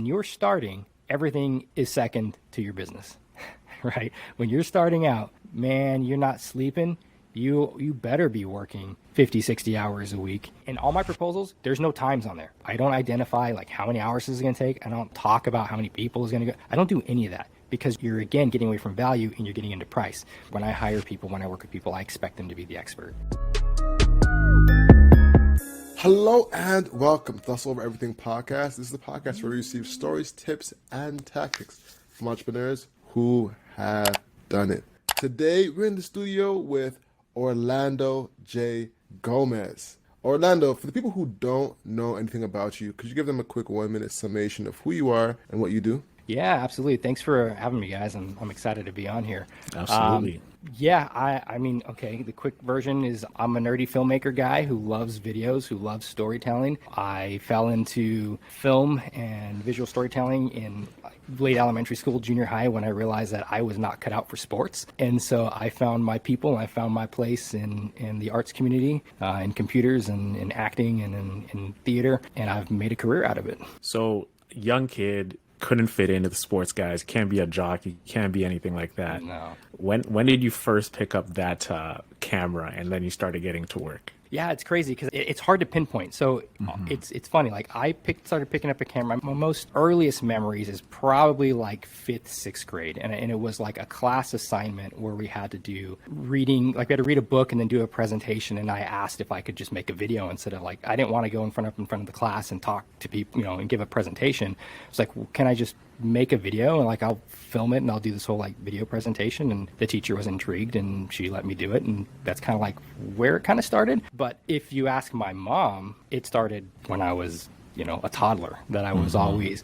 when you're starting, everything is second to your business, right? When you're starting out, man, you're not sleeping. You better be working 50, 60 hours a week. In all my proposals, there's no times on there. I don't identify like how many hours this is going to take. I don't talk about how many people is going to go. I don't do any of that because you're, again, getting away from value and you're getting into price. When I hire people, when I work with people, I expect them to be the expert. Hello and welcome to Hustle Over Everything podcast. This is the podcast where we receive stories, tips, and tactics from entrepreneurs who have done it. Today, we're in the studio with Orlando J. Gomez. Orlando, for the people who don't know anything about you, could you give them a quick 1-minute summation of who you are and what you do? Yeah, absolutely. Thanks for having me, guys. I'm excited to be on here. Absolutely. I mean, okay, the quick version is I'm a nerdy filmmaker guy who loves videos, who loves storytelling. I fell into film and visual storytelling in late elementary school, junior high, when I realized that I was not cut out for sports. And so I found my people, I found my place in the arts community, in computers and in acting and in theater, and I've made a career out of it. So, young kid, couldn't fit into the sports guys, can't be a jockey, can't be anything like that. No. When did you first pick up that camera and then you started getting to work? Yeah, it's crazy because it's hard to pinpoint. So it's funny. Like started picking up a camera. My most earliest memories is probably like 5th, 6th grade, and it was like a class assignment where we had to do reading. Like we had to read a book and then do a presentation. And I asked if I could just make a video instead of like I didn't want to go in front of the class and talk to people, and give a presentation. It's like, well, can I just make a video and like I'll film it and I'll do this whole like video presentation? And the teacher was intrigued and she let me do it, and that's kind of like where it kind of started. But if you ask my mom, it started when I was a toddler, that I was always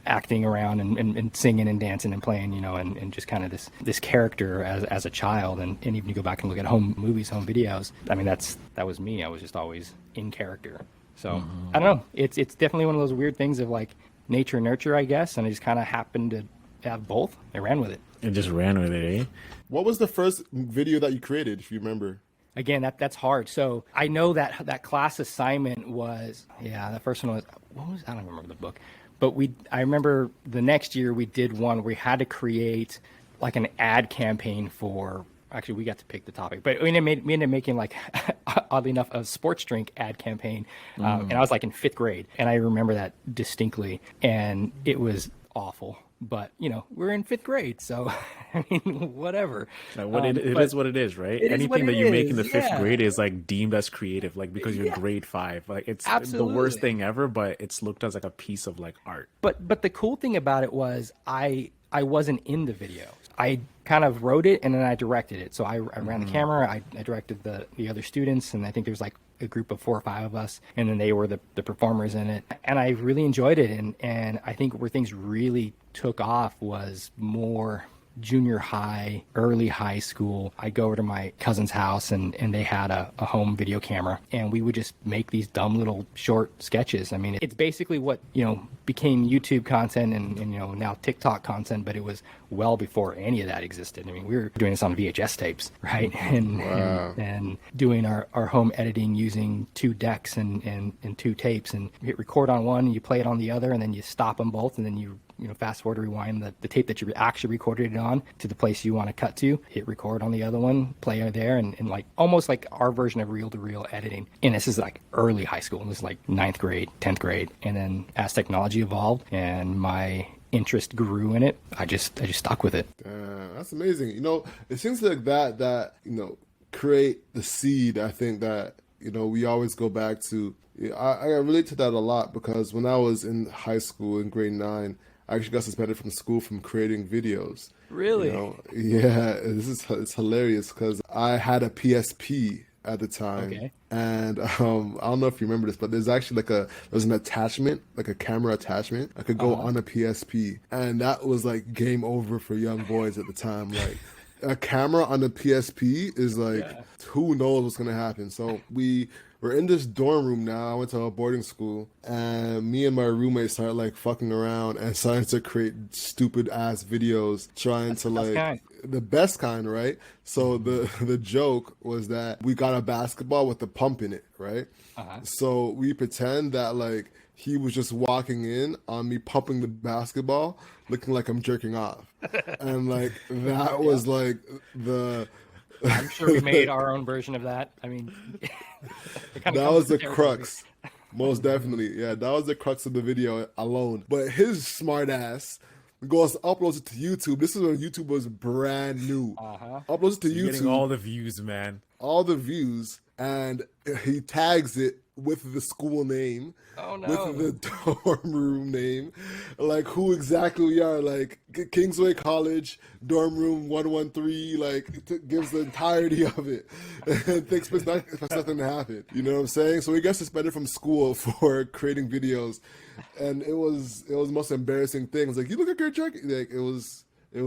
acting around and singing and dancing and playing, and just kind of this character as a child. And even you go back and look at home movies, home videos, I mean that was me. I was just always in character. So I don't know, it's definitely one of those weird things of like nature nurture, I guess, and I just kind of happened to have both. I ran with it. And just ran with it, eh? What was the first video that you created, if you remember? Again, that's hard. So I know that class assignment was, the first one was, I don't remember the book, but I remember the next year we did one where we had to create like an ad campaign for, actually we got to pick the topic, but we ended up making like, oddly enough, a sports drink ad campaign. And I was like in 5th grade, and I remember that distinctly, and it was awful. But we're in 5th grade, so I mean, whatever. It is what it is, right? Anything that you make in the 5th grade is like deemed as creative, like because you're grade 5. Like it's Absolutely. the worst thing ever, but it's looked as like a piece of like art. But the cool thing about it was I wasn't in the video. I kind of wrote it and then I directed it. So I ran the camera, I directed the other students, and I think there's like a group of 4 or 5 of us, and then they were the performers in it. And I really enjoyed it. And I think where things really took off was more junior high, early high school. I go over to my cousin's house and they had a home video camera, and we would just make these dumb little short sketches. I mean, it's basically what, became YouTube content and now TikTok content, but it was well before any of that existed. I mean, we were doing this on VHS tapes, right? And doing our home editing using 2 decks and 2 tapes, and you hit record on one, and you play it on the other, and then you stop them both, and then you fast forward, rewind the tape that you actually recorded it on to the place you want to cut to, hit record on the other one, play it there, and like almost like our version of reel-to-reel editing. And this is like early high school. This is like 9th grade, 10th grade. And then as technology evolved and my interest grew in it, I just stuck with it. That's amazing. It seems like that create the seed. I think that, we always go back to, I relate to that a lot because when I was in high school in grade 9, I actually got suspended from school from creating videos. Really? Yeah, it's hilarious because I had a PSP at the time. Okay. And I don't know if you remember this, but there's actually there's an attachment, like a camera attachment. I could go on a PSP, and that was like game over for young boys at the time. Like a camera on the PSP is like, who knows what's gonna happen. So we're in this dorm room now. I went to a boarding school, and me and my roommate started like fucking around and starting to create stupid ass videos, trying to like the best kind, right? So the joke was that we got a basketball with a pump in it, right? So we pretend that like he was just walking in on me pumping the basketball, looking like I'm jerking off, and like that was like the. I'm sure we made our own version of that. I mean, it kind of That comes was with the territory. crux. Most definitely. Yeah, that was the crux of the video alone. But his smart ass goes, uploads it to YouTube. This is when YouTube was brand new. Uploads it to You're YouTube, getting all the views, man. all the views, and he tags it with the school name, Oh, no. with the dorm room name, like who exactly we are, like Kingsway College, dorm room 113, like gives the entirety of it, and thinks expects nothing to happen. You know what I'm saying? So he gets suspended from school for creating videos, and it was the most embarrassing thing. It was like, you look like you're jerking. Like it was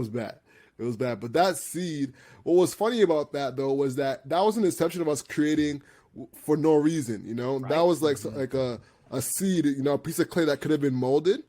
bad. It was bad. But that seed, what was funny about that though was that was an inception of us creating for no reason, you know. That was like like a seed, you know, a piece of clay that could have been molded,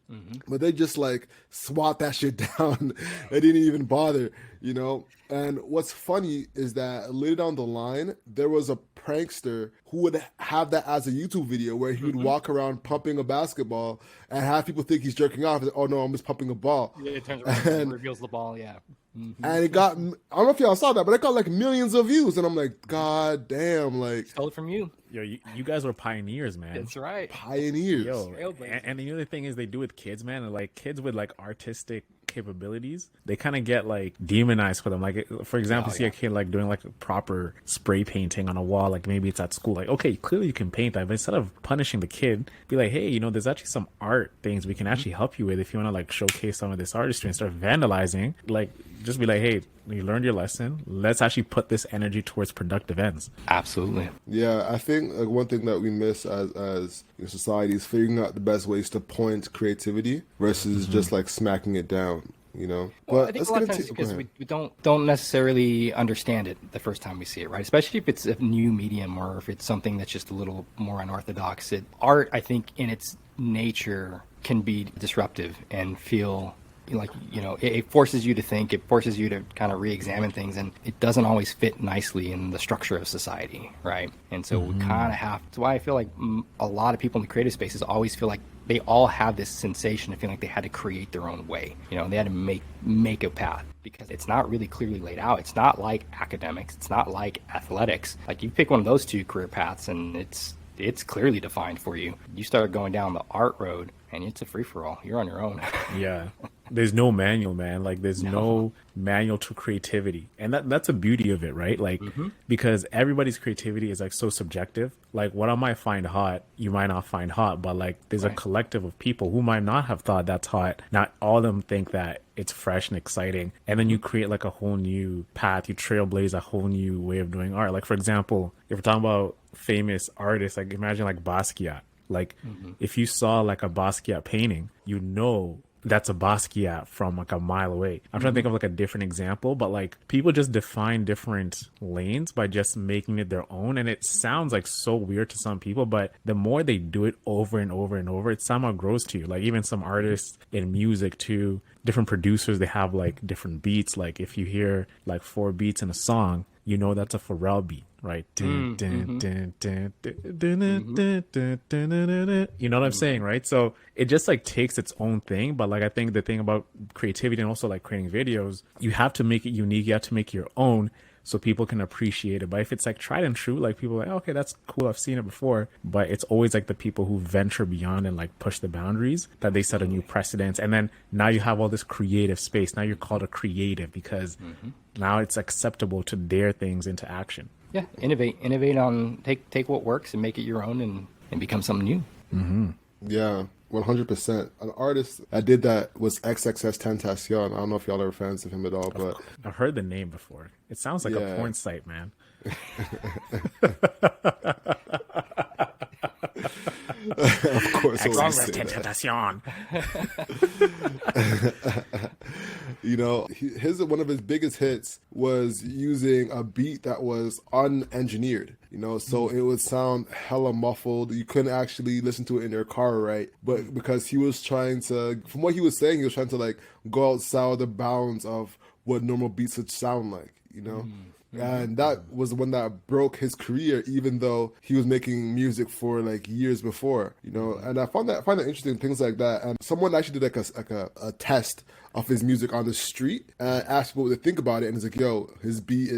but they just like swat that shit down. They didn't even bother, you know. And what's funny is that later down the line, there was a prankster who would have that as a YouTube video where he would walk around pumping a basketball and have people think he's jerking off. Oh no, I'm just pumping a ball. Yeah, it turns around and reveals the ball. Yeah. And it got, I don't know if y'all saw that, but it got like millions of views. And I'm like, God damn, like Stole it from you. Yo, you guys were pioneers, man. That's right. pioneers. Yo, Trailblazer. and the other thing is they do with kids, man. And like kids with like artistic capabilities, they kind of get like demonized for them. Like, for example, see a kid like doing like a proper spray painting on a wall, like maybe it's at school. Like, okay, clearly you can paint that, but instead of punishing the kid, be like, hey, you know, there's actually some art things we can actually help you with if you want to like showcase some of this artistry and start vandalizing. Like, just be like, hey, you learned your lesson. Let's actually put this energy towards productive ends. Absolutely. Yeah, I think like, one thing that we miss as a society is figuring out the best ways to point creativity versus just like smacking it down, you know. Well, But I think let's a lot get of times into because we don't necessarily understand it the first time we see it, right? Especially if it's a new medium or if it's something that's just a little more unorthodox. Art, I think, in its nature, can be disruptive and feel like, you know, it forces you to think, it forces you to kind of re-examine things, and it doesn't always fit nicely in the structure of society, right? And so we kind of have, that's why I feel like a lot of people in the creative spaces always feel like they all have this sensation of feeling like they had to create their own way, you know, they had to make a path, because it's not really clearly laid out. It's not like academics, it's not like athletics. Like, you pick one of those two career paths and it's clearly defined for you. You start going down the art road and it's a free-for-all. You're on your own. Yeah. There's no manual, man. Like, there's no manual to creativity. And that's a beauty of it, right? Like, because everybody's creativity is like so subjective. Like, what I might find hot, you might not find hot, but like there's a collective of people who might not have thought that's hot. Not all of them think that it's fresh and exciting. And then you create like a whole new path. You trailblaze a whole new way of doing art. Like, for example, if we're talking about famous artists, like imagine like Basquiat. Like, if you saw like a Basquiat painting, you know that's a Basquiat from like a mile away. I'm trying to think of like a different example, but like people just define different lanes by just making it their own. And it sounds like so weird to some people, but the more they do it over and over and over, it somehow grows to you. Like, even some artists in music too, different producers, they have like different beats. Like, if you hear like 4 beats in a song, you know that's a Pharrell beat, right? You know what I'm saying, right? So it just like takes its own thing. But like, I think the thing about creativity and also like creating videos, you have to make it unique. You have to make it your own so people can appreciate it. But if it's like tried and true, like people are like, oh, okay, that's cool, I've seen it before. But it's always like the people who venture beyond and like push the boundaries that they set a new precedence. And then now you have all this creative space. Now you're called a creative because now it's acceptable to dare things into action. Yeah, innovate on, take what works and make it your own and become something new. Yeah, 100%. An artist that did that was XXS Tentacion. I don't know if y'all are fans of him at all, but I've heard the name before. It sounds like a Yeah. porn site, man. of course, it was Tentacion. you know, one of his biggest hits was using a beat that was unengineered. You know, so it would sound hella muffled. You couldn't actually listen to it in your car, right? But because he was trying to, from what he was saying, he was trying to like go outside the bounds of what normal beats would sound like. You know, And that was the one that broke his career, even though he was making music for like years before, you know. And I find that interesting, things like that. And someone actually did a test of his music on the street and asked people what they think about it, and it's like, yo, his beat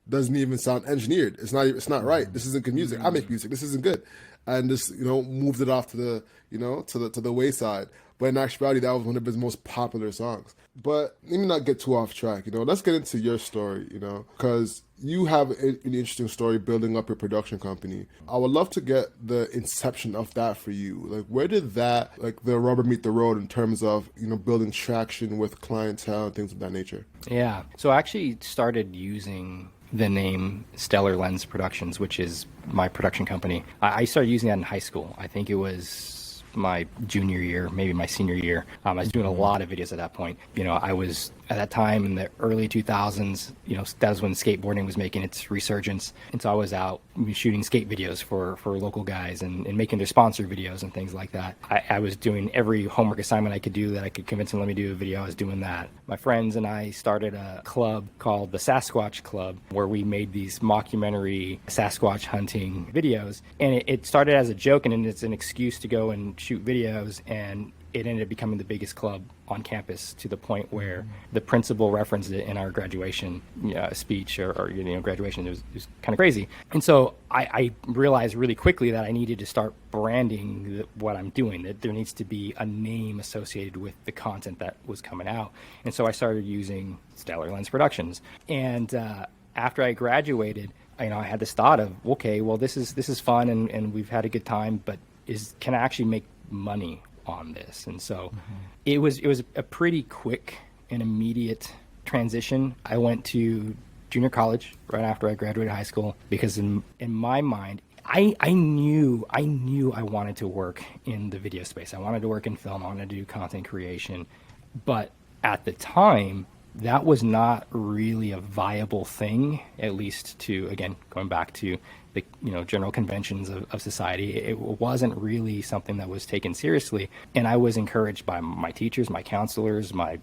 doesn't even sound engineered. It's not right. This isn't good music. I make music. This isn't good. And just, you know, moved it off to the, you know, to the wayside. But in actuality, that was one of his most popular songs. But let me not get too off track, you know. Let's get into your story, you know, because you have an interesting story building up your production company. I would love to get the inception of that for you. Like, where did that, like, the rubber meet the road in terms of, you know, building traction with clientele and things of that nature? Yeah. So I actually started using the name Stellar Lens Productions, which is my production company. I started using that in high school. I think it was my junior year, maybe my senior year. I was doing a lot of videos at that point. You know, I was at that time in the early 2000s, you know, that was when skateboarding was making its resurgence. And so I was out shooting skate videos for local guys and making their sponsor videos and things like that. I was doing every homework assignment I could do that I could convince them to let me do a video. I was doing that. My friends and I started a club called the Sasquatch Club, where we made these mockumentary Sasquatch hunting videos. And it started as a joke, and it's an excuse to go and shoot videos, and it ended up becoming the biggest club on campus, to the point where the principal referenced it in our graduation speech or you know, graduation. It was kind of crazy. And so I realized really quickly that I needed to start branding what I'm doing, that there needs to be a name associated with the content that was coming out. And so I started using Stellar Lens Productions. And after I graduated, you know, I had this thought of, okay, well, this is fun and we've had a good time, but can I actually make money on this? And so it was a pretty quick and immediate transition. I went to junior college right after I graduated high school, because in my mind, I knew I wanted to work in the video space. I wanted to work in film. I wanted to do content creation. But at the time, that was not really a viable thing, at least to, again, going back to the, you know, general conventions of society. It wasn't really something that was taken seriously. And I was encouraged by my teachers, my counselors, my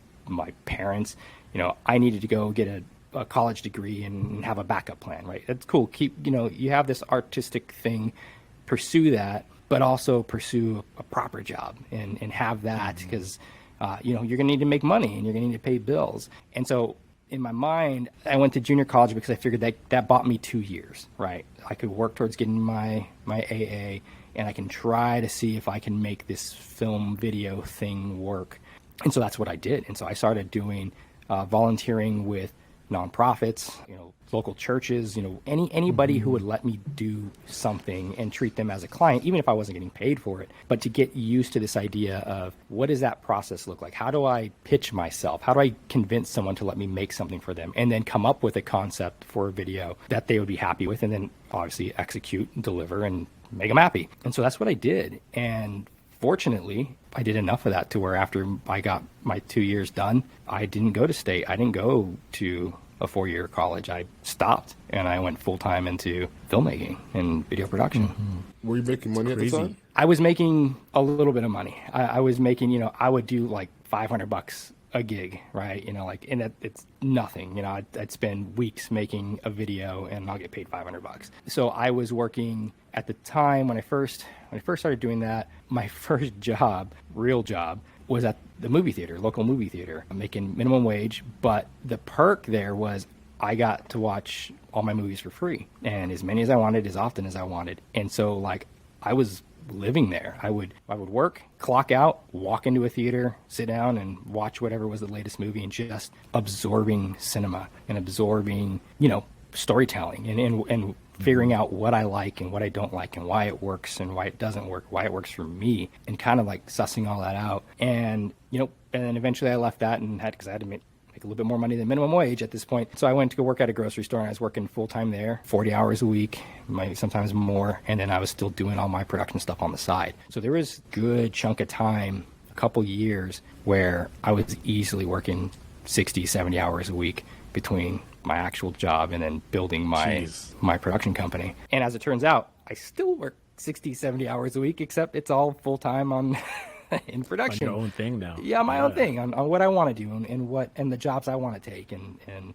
parents. You know, I needed to go get a college degree and have a backup plan, right? That's cool. You know, you have this artistic thing, pursue that, but also pursue a proper job and have that, because you know, you're gonna need to make money and you're gonna need to pay bills. And so in my mind, I went to junior college because I figured that bought me 2 years, right? I could work towards getting my AA, and I can try to see if I can make this film video thing work. And so that's what I did. And so I started doing volunteering with nonprofits, you know, local churches, you know, anybody who would let me do something and treat them as a client, even if I wasn't getting paid for it. But to get used to this idea of, what does that process look like? How do I pitch myself? How do I convince someone to let me make something for them, and then come up with a concept for a video that they would be happy with, and then obviously execute, deliver, and make them happy. And so that's what I did. And fortunately, I did enough of that to where after I got my 2 years done, I didn't go to state. I didn't go to a 4-year college. I stopped and I went full time into filmmaking and video production. Were you making money at the time? I was making a little bit of money. I was making, you know, I would do like $500 a gig, right? You know, like, and it's nothing. You know, I'd spend weeks making a video and I'll get paid $500. So I was working at the time when I first started doing that. My first job, real job, was at the movie theater, local movie theater, making minimum wage. But the perk there was I got to watch all my movies for free, and as many as I wanted, as often as I wanted. And so, like, I was living there. I would work, clock out, walk into a theater, sit down and watch whatever was the latest movie, and just absorbing cinema and absorbing, you know, storytelling and figuring out what I like and what I don't like and why it works and why it doesn't work, why it works for me, and kind of like sussing all that out. And, you know, and then eventually I left that and because I had to make a little bit more money than minimum wage at this point. So I went to go work at a grocery store, and I was working full time there, 40 hours a week, sometimes more. And then I was still doing all my production stuff on the side. So there was a good chunk of time, a couple years, where I was easily working 60, 70 hours a week between my actual job and then building my production company. And as it turns out, I still work 60, 70 hours a week, except it's all full time on in On production. your own thing now. Yeah, my own thing on what I want to do and the jobs I want to take, and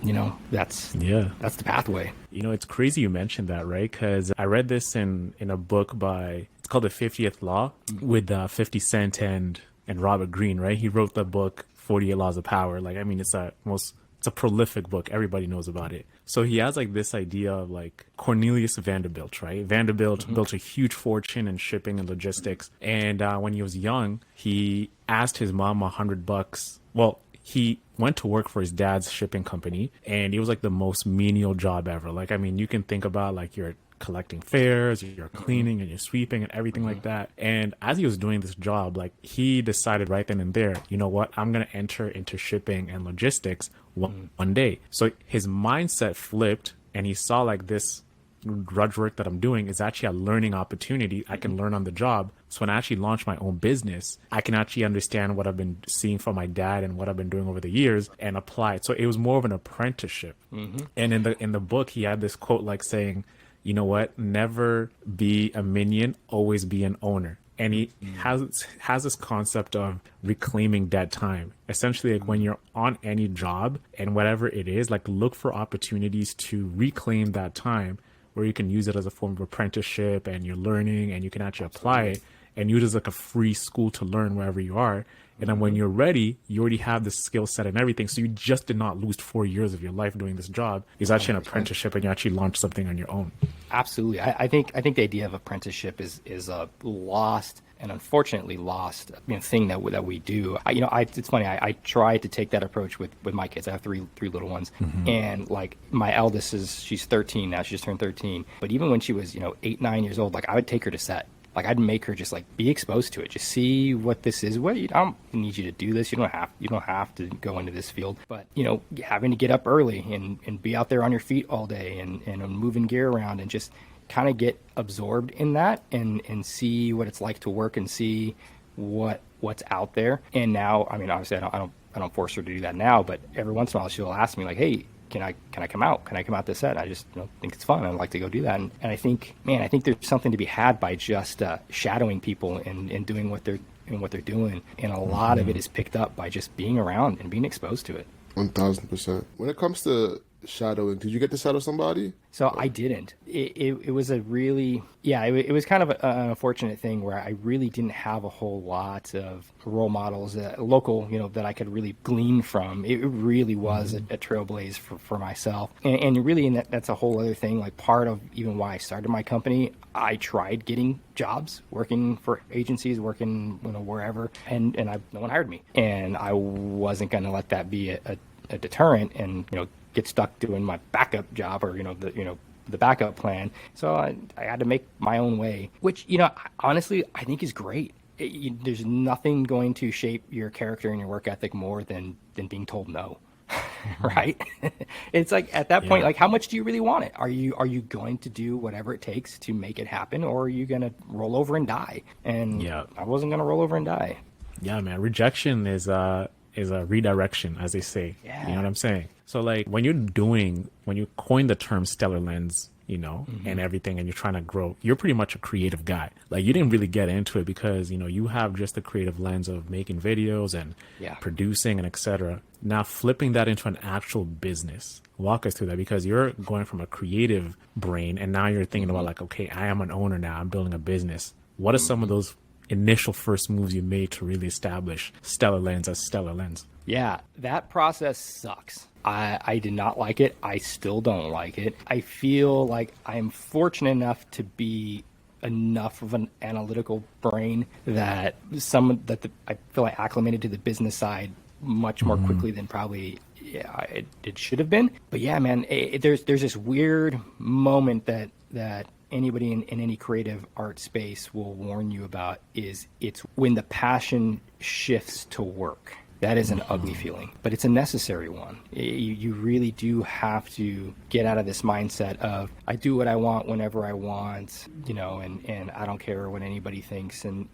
you know, that's Yeah. the pathway. You know, it's crazy you mentioned that, right? Because I read this in a book by, it's called The 50th Law with 50 Cent and Robert Greene, right? He wrote the book 48 Laws of Power. Like, I mean, it's a prolific book. Everybody knows about it. So he has like this idea of like Cornelius Vanderbilt, right? Vanderbilt built a huge fortune in shipping and logistics. And when he was young, he asked his mom $100. Well, he went to work for his dad's shipping company, and it was like the most menial job ever. Like, I mean, you can think about like you're collecting fares, you're cleaning and you're sweeping and everything like that. And as he was doing this job, like he decided right then and there, you know what, I'm going to enter into shipping and logistics one day. So his mindset flipped, and he saw like this drudge work that I'm doing is actually a learning opportunity. I can learn on the job. So when I actually launch my own business, I can actually understand what I've been seeing from my dad and what I've been doing over the years and apply it. So it was more of an apprenticeship. And in the book, he had this quote like saying, you know what, never be a minion, always be an owner. And he has this concept of reclaiming dead time. Essentially, like when you're on any job and whatever it is, like look for opportunities to reclaim that time where you can use it as a form of apprenticeship, and you're learning and you can actually apply it and use it as like a free school to learn wherever you are. And then when you're ready, you already have the skill set and everything. So you just did not lose 4 years of your life doing this job. It's actually an apprenticeship, and you actually launch something on your own. Absolutely. I think the idea of apprenticeship is a lost and unfortunately lost, you know, thing that we do. It's funny. I tried to take that approach with my kids. I have three little ones, and like my eldest she's 13 now. She just turned 13. But even when she was 8, 9 years old, like I would take her to set. Like I'd make her just like be exposed to it, just see what this is. I don't need you to do this. You don't have to go into this field. But having to get up early and be out there on your feet all day and moving gear around and just kind of get absorbed in that and see what it's like to work and see what's out there. And now, I mean, obviously, I don't force her to do that now, but every once in a while she'll ask me like, hey, can I come out? Can I come out to set? I just think it's fun. I'd like to go do that. And I think there's something to be had by just shadowing people and doing what they're doing. And a lot of it is picked up by just being around and being exposed to it. 1000%. When it comes to shadowing, did you get to shadow somebody? So I didn't. It was a really, it was kind of an unfortunate thing where I really didn't have a whole lot of role models, local, that I could really glean from. It really was a trailblaze for myself. And really, that's a whole other thing. Like part of even why I started my company, I tried getting jobs, working for agencies, working, wherever, and no one hired me. And I wasn't going to let that be a deterrent and, get stuck doing my backup job or the backup plan. So I had to make my own way, which honestly I think is great. There's nothing going to shape your character and your work ethic more than being told no. Right? It's like at that point, like how much do you really want it? Are you going to do whatever it takes to make it happen, or are you going to roll over and die? And I wasn't going to roll over and die. Yeah, man. Rejection is a redirection, as they say. Yeah. You know what I'm saying? So like when you coin the term stellar lens, and everything, and you're trying to grow, you're pretty much a creative guy. Like you didn't really get into it because, you have just the creative lens of making videos and producing and etc. Now flipping that into an actual business, walk us through that, because you're going from a creative brain and now you're thinking about like, okay, I am an owner now, I'm building a business. What are some of those initial first moves you made to really establish Stellar Lens as Stellar Lens? Yeah, that process sucks. I did not like it. I still don't like it. I feel like I'm fortunate enough to be enough of an analytical brain that I feel like acclimated to the business side much more quickly than probably it should have been. But yeah, man, there's this weird moment that anybody in any creative art space will warn you about it's when the passion shifts to work. That is an ugly feeling, but it's a necessary one. You really do have to get out of this mindset of I do what I want whenever I want, and I don't care what anybody thinks. And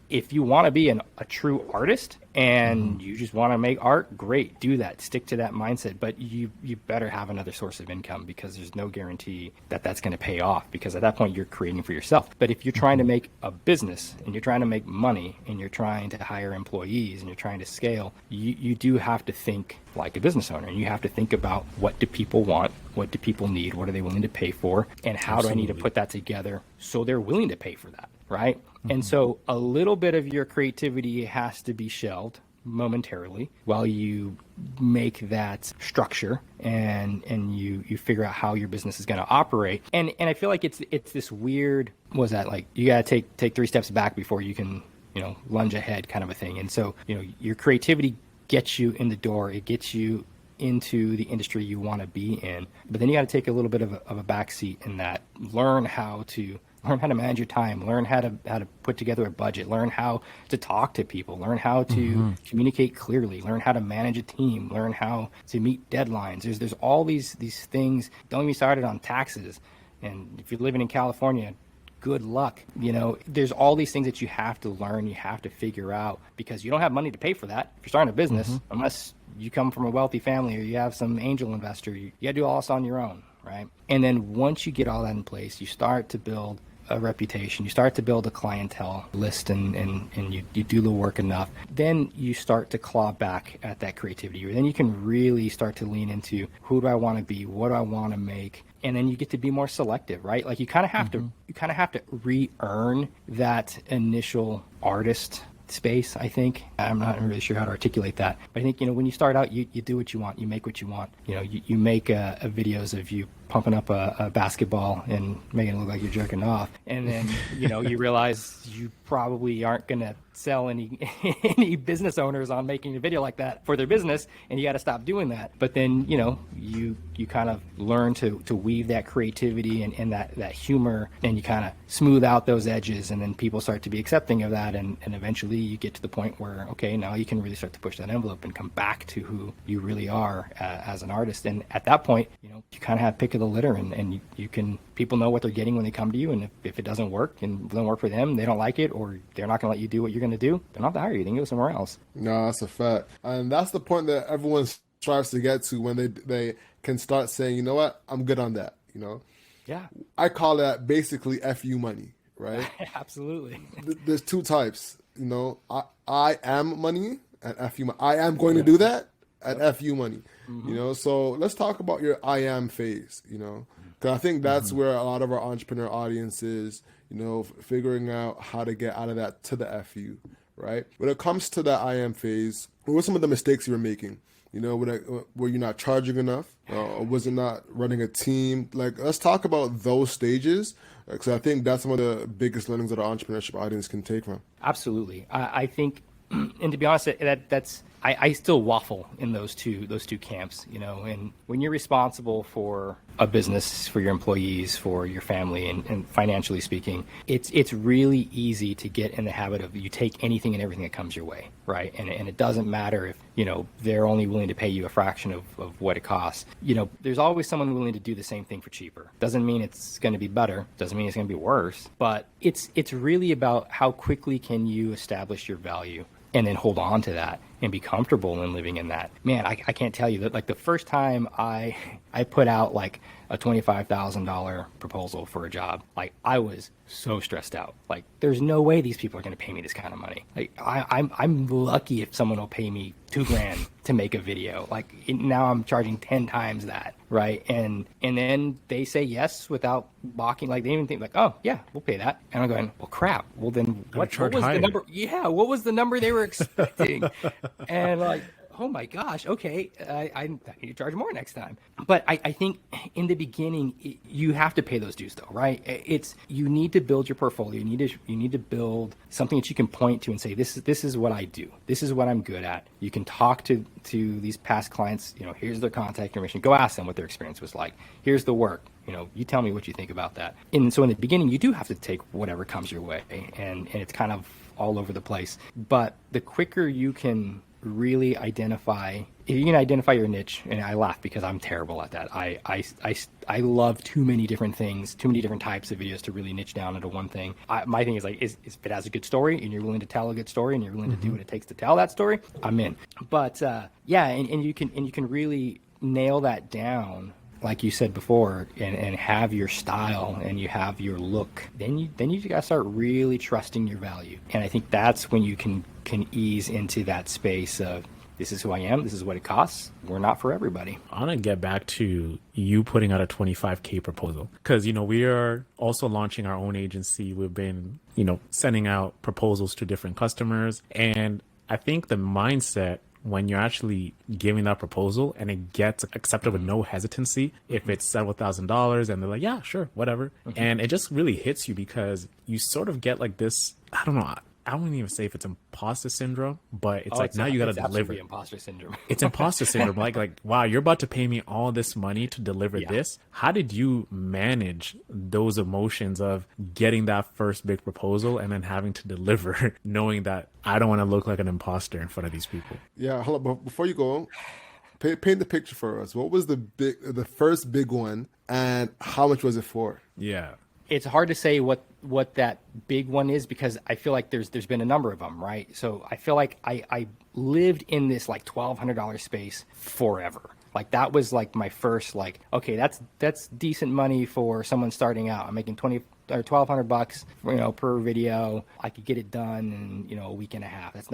if you want to be a true artist and you just want to make art, great, do that. Stick to that mindset. But you better have another source of income, because there's no guarantee that that's going to pay off, because at that point you're creating for yourself. But if you're trying to make a business and you're trying to make money and you're trying to hire employees and you're trying to scale, you do have to think like a business owner, and you have to think about, what do people want? What do people need? What are they willing to pay for? And how do I need to put that together so they're willing to pay for that, right? And so a little bit of your creativity has to be shelved momentarily while you make that structure and you figure out how your business is going to operate. And I feel like it's this weird, what was that, like, you got to take 3 steps back before you can, lunge ahead kind of a thing. And so, your creativity gets you in the door. It gets you into the industry you want to be in. But then you got to take a little bit of a backseat in that. Learn how to manage your time, learn how to put together a budget, learn how to talk to people, learn how to communicate clearly, learn how to manage a team, learn how to meet deadlines. There's all these things. Don't get me started on taxes. And if you're living in California, good luck. There's all these things that you have to learn, you have to figure out, because you don't have money to pay for that if you're starting a business, unless you come from a wealthy family or you have some angel investor. You got to do all this on your own, right? And then once you get all that in place, you start to build a reputation, you start to build a clientele list, and you do the work enough, then you start to claw back at that creativity. Then you can really start to lean into, who do I want to be? What do I want to make? And then you get to be more selective, right? Like, you kind of have to re-earn that initial artist space, I think. I'm not really sure how to articulate that. But I think, when you start out, you do what you want, you make what you want. You make videos of you pumping up a basketball and making it look like you're jerking off. And then, you realize you probably aren't going to sell any business owners on making a video like that for their business, and you got to stop doing that. But then, you kind of learn to weave that creativity and that humor, and you kind of smooth out those edges, and then people start to be accepting of that, and eventually you get to the point where, okay, now you can really start to push that envelope and come back to who you really are as an artist. And at that point, you kind of have pick of the litter, and you can, people know what they're getting when they come to you, and if it doesn't work and it doesn't work for them, they don't like it, or they're not going to let you do what you're going to do, they're not to hire you. They can go somewhere else. No, that's a fact. And that's the point that everyone strives to get to, when they can start saying, you know what, I'm good on that, Yeah. I call that basically FU money, right? Absolutely. There's 2 types, I am money and FU money. I am going to do that, and FU money, So let's talk about your I am phase, because I think that's where a lot of our entrepreneur audience is, figuring out how to get out of that to the FU, right? When it comes to that I am phase, what were some of the mistakes you were making? Were you not charging enough? Or was it not running a team? Like, let's talk about those stages, because I think that's some of the biggest learnings that our entrepreneurship audience can take from. Absolutely. I think, and to be honest, that's I still waffle in those two camps, and when you're responsible for a business, for your employees, for your family, and financially speaking, it's really easy to get in the habit of, you take anything and everything that comes your way, right? And it doesn't matter if, they're only willing to pay you a fraction of what it costs. There's always someone willing to do the same thing for cheaper. Doesn't mean it's going to be better, doesn't mean it's going to be worse, but it's really about how quickly can you establish your value and then hold on to that and be comfortable in living in that. Man, I can't tell you that, like, the first time I put out like a $25,000 proposal for a job, like, I was so stressed out. Like, there's no way these people are going to pay me this kind of money. Like, I'm lucky if someone will pay me $2,000 to make a video. Like, now I'm charging 10 times that, right? And then they say yes without balking. Like, they even think like, oh yeah, we'll pay that. And I'm going, well, crap. Well, then what was the number? Yeah, what was the number they were expecting? And like, oh my gosh, okay, I need to charge more next time. But I think in the beginning, you have to pay those dues though, right? You need to build your portfolio. You need to build something that you can point to and say, this is what I do. This is what I'm good at. You can talk to these past clients, here's their contact information. Go ask them what their experience was like. Here's the work. You tell me what you think about that. And so in the beginning, you do have to take whatever comes your way, and it's kind of all over the place. But the quicker you can really identify, if you can identify your niche, and I laugh because I'm terrible at that. I love too many different things, too many different types of videos to really niche down into one thing. My thing is like, if it has a good story and you're willing to tell a good story and you're willing to do what it takes to tell that story, I'm in. But yeah, and you can really nail that down, like you said before, and have your style and you have your look, then you gotta start really trusting your value. And I think that's when you can ease into that space of, this is who I am, this is what it costs, we're not for everybody. I want to get back to you putting out a 25K proposal, because, you know, we are also launching our own agency. We've been, you know, sending out proposals to different customers. And I think the mindset when you're actually giving that proposal and it gets accepted with no hesitancy, if it's several $1,000s and they're like, yeah, sure, whatever. And it just really hits you because you sort of get like this, I don't know, I wouldn't even say if it's imposter syndrome, but it's like, now you got to deliver. Imposter syndrome. It's imposter syndrome. Like, wow, you're about to pay me all this money to deliver this. How did you manage those emotions of getting that first big proposal and then having to deliver, knowing that I don't want to look like an imposter in front of these people? Yeah, hold on. Before you go, paint the picture for us. What was the first big one, and how much was it for? Yeah. It's hard to say what that big one is because I feel like there's been a number of them, right? So I feel like I lived in this like $1,200 space forever. Like that was like my first, like, okay, that's decent money for someone starting out. I'm making $20 or $1,200, you know, per video. I could get it done in, you know, a week and a half. That's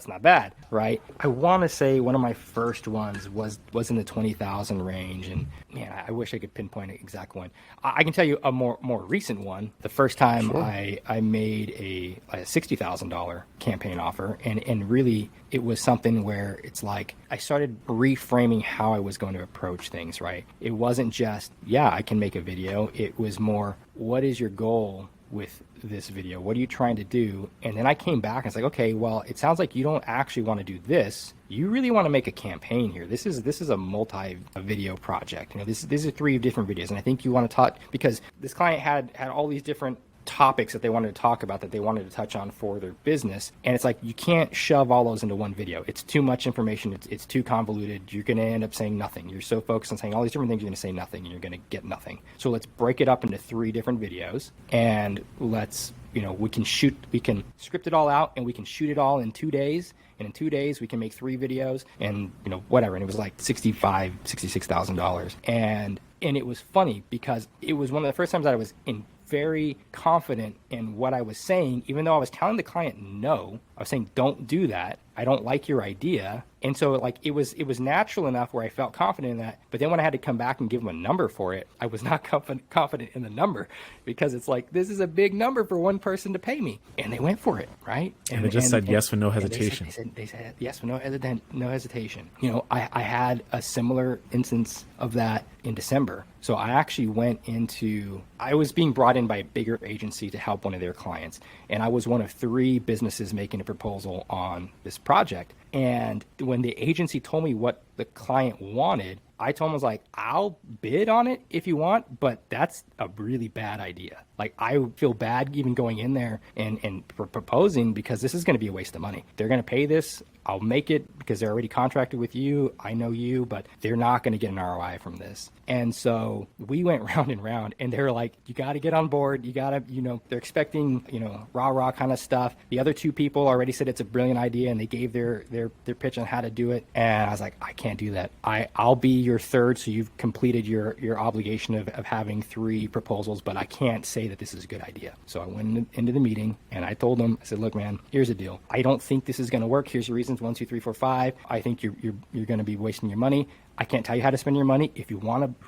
not bad, right? I want to say one of my first ones was in the 20,000 range, and man, I wish I could pinpoint an exact one. I can tell you a more recent one. The first time I made a $60,000 campaign offer, and really it was something where it's like I started reframing how I was going to approach things, right? It wasn't just, yeah, I can make a video. It was more, what is your goal with this video? What are you trying to do? And then I came back and it's like, okay, well, it sounds like you don't actually want to do this. You really want to make a campaign here. This is a multi-video project. You know, these are 3 different videos, and I think you want to talk, because this client had all these different topics that they wanted to talk about, that they wanted to touch on for their business, and it's like you can't shove all those into one video. It's too much information. It's too convoluted. You're going to end up saying nothing. You're so focused on saying all these different things, you're going to say nothing, and you're going to get nothing. So let's break it up into 3 different videos, and let's, you know, we can script it all out, and we can shoot it all in 2 days. And in 2 days, we can make 3 videos, and, you know, whatever. And it was like $66,000. And it was funny because it was one of the first times that I was very confident in what I was saying, even though I was telling the client no. I was saying, don't do that. I don't like your idea. And so like it was natural enough where I felt confident in that. But then when I had to come back and give them a number for it, I was not confident in the number, because it's like, this is a big number for one person to pay me. And they went for it, right? And they just said yes with no hesitation. They said yes with no hesitation. You know, I had a similar instance of that in December. So I actually I was being brought in by a bigger agency to help one of their clients. And I was one of 3 businesses making a proposal on this project. And when the agency told me what the client wanted, I told him, I was like, I'll bid on it if you want, but that's a really bad idea. Like, I feel bad even going in there and proposing, because this is going to be a waste of money. They're going to pay this. I'll make it because they're already contracted with you. I know you, but they're not going to get an ROI from this. And so we went round and round, and they were like, you got to get on board. You got to, you know, they're expecting, you know, rah kind of stuff. The other 2 people already said it's a brilliant idea, and they gave their pitch on how to do it. And I was like, I can't do that. I'll be your 3rd, so you've completed your obligation of having 3 proposals, but I can't say that this is a good idea. So I went into the meeting, and I told them, I said, look, man, here's the deal. I don't think this is going to work. Here's your reasons, 1, 2, 3, 4, 5. I think you're going to be wasting your money. I can't tell you how to spend your money. If you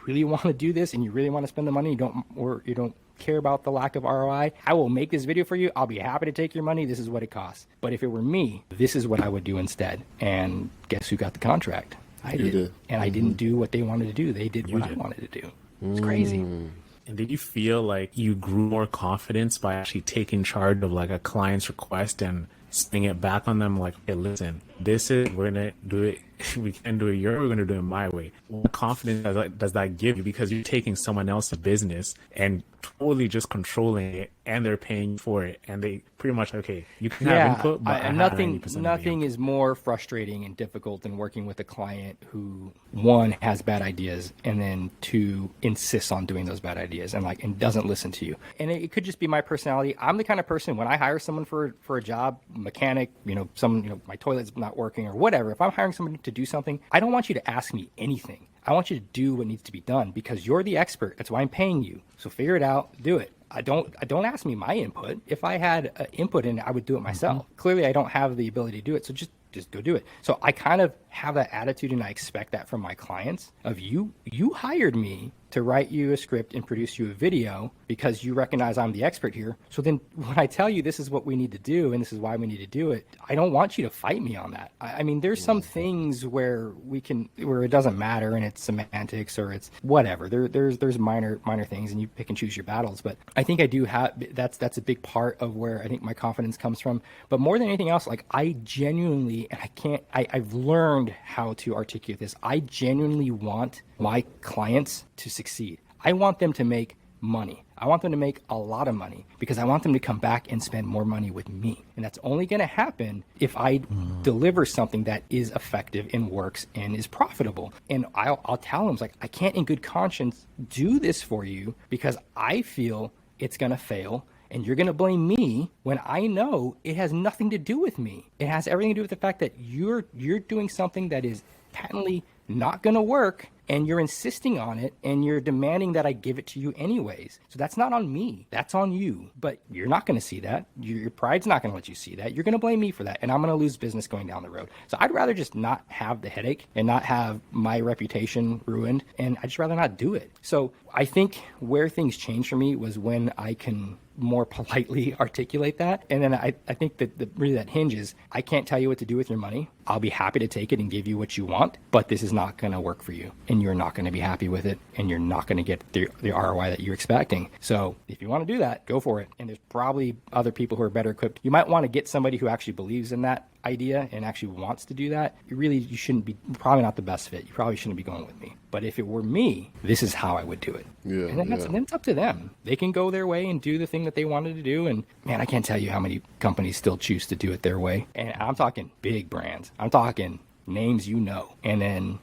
really want to do this and you really want to spend the money, you don't care about the lack of ROI, I will make this video for you. I'll be happy to take your money. This is what it costs. But if it were me, this is what I would do instead. And guess who got the contract? I did. And I didn't do what they wanted to do. They did what I wanted to do. It's crazy. And did you feel like you grew more confidence by actually taking charge of like a client's request and spinning it back on them? Like, hey, listen, we're gonna do it. We can do it your way, we're gonna do it my way. What confidence does that give you? Because you're taking someone else's business and totally just controlling it, and they're paying for it, and they pretty much, okay, you can have input, but I have 90% of the nothing is more frustrating and difficult than working with a client who, one, has bad ideas, and then two, insists on doing those bad ideas and doesn't listen to you. And it could just be my personality. I'm the kind of person, when I hire someone for a job, mechanic, my toilet's not working or whatever, if I'm hiring somebody to do something, I don't want you to ask me anything. I want you to do what needs to be done because you're the expert. That's why I'm paying you. So figure it out, do it. I don't ask me my input. If I had input in it, I would do it myself. Clearly, I don't have the ability to do it. So just go do it. So I kind of have that attitude, and I expect that from my clients of you hired me to write you a script and produce you a video because you recognize I'm the expert here. So then when I tell you this is what we need to do and this is why we need to do it, I don't want you to fight me on that. I mean, there's some things where it doesn't matter and it's semantics or it's whatever. There's minor things and you pick and choose your battles. But I think I do have, that's a big part of where I think my confidence comes from. But more than anything else, like I genuinely, and I've learned how to articulate this. I genuinely want my clients to succeed. I want them to make money. I want them to make a lot of money because I want them to come back and spend more money with me. And that's only going to happen if I deliver something that is effective and works and is profitable. And I'll tell them, like, I can't in good conscience do this for you because I feel it's going to fail. And you're going to blame me when I know it has nothing to do with me. It has everything to do with the fact that you're doing something that is patently not going to work, and you're insisting on it, and you're demanding that I give it to you anyways. So that's not on me. That's on you. But you're not going to see that. Your pride's not going to let you see that. You're going to blame me for that, and I'm going to lose business going down the road. So I'd rather just not have the headache and not have my reputation ruined, and I'd just rather not do it. So I think where things changed for me was when I can more politely articulate that. And then I think that really that hinges, I can't tell you what to do with your money. I'll be happy to take it and give you what you want, but this is not going to work for you. And you're not going to be happy with it. And you're not going to get the ROI that you're expecting. So if you want to do that, go for it. And there's probably other people who are better equipped. You might want to get somebody who actually believes in that idea and actually wants to do that. You shouldn't be, probably not the best fit. You probably shouldn't be going with me. But if it were me, this is how I would do it. Yeah, and then it's up to them. They can go their way and do the thing that they wanted to do. And man, I can't tell you how many companies still choose to do it their way. And I'm talking big brands. I'm talking names you know. And then,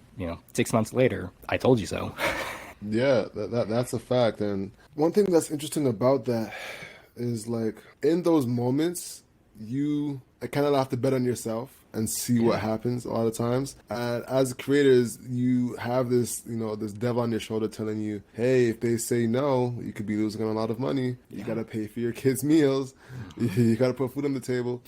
6 months later, I told you so. Yeah, that's a fact. And one thing that's interesting about that is, like, in those moments, you kind of have to bet on yourself and see what happens a lot of times. And as creators, you have this, this devil on your shoulder telling you, hey, if they say no, you could be losing a lot of money. You got to pay for your kids' meals. You got to put food on the table,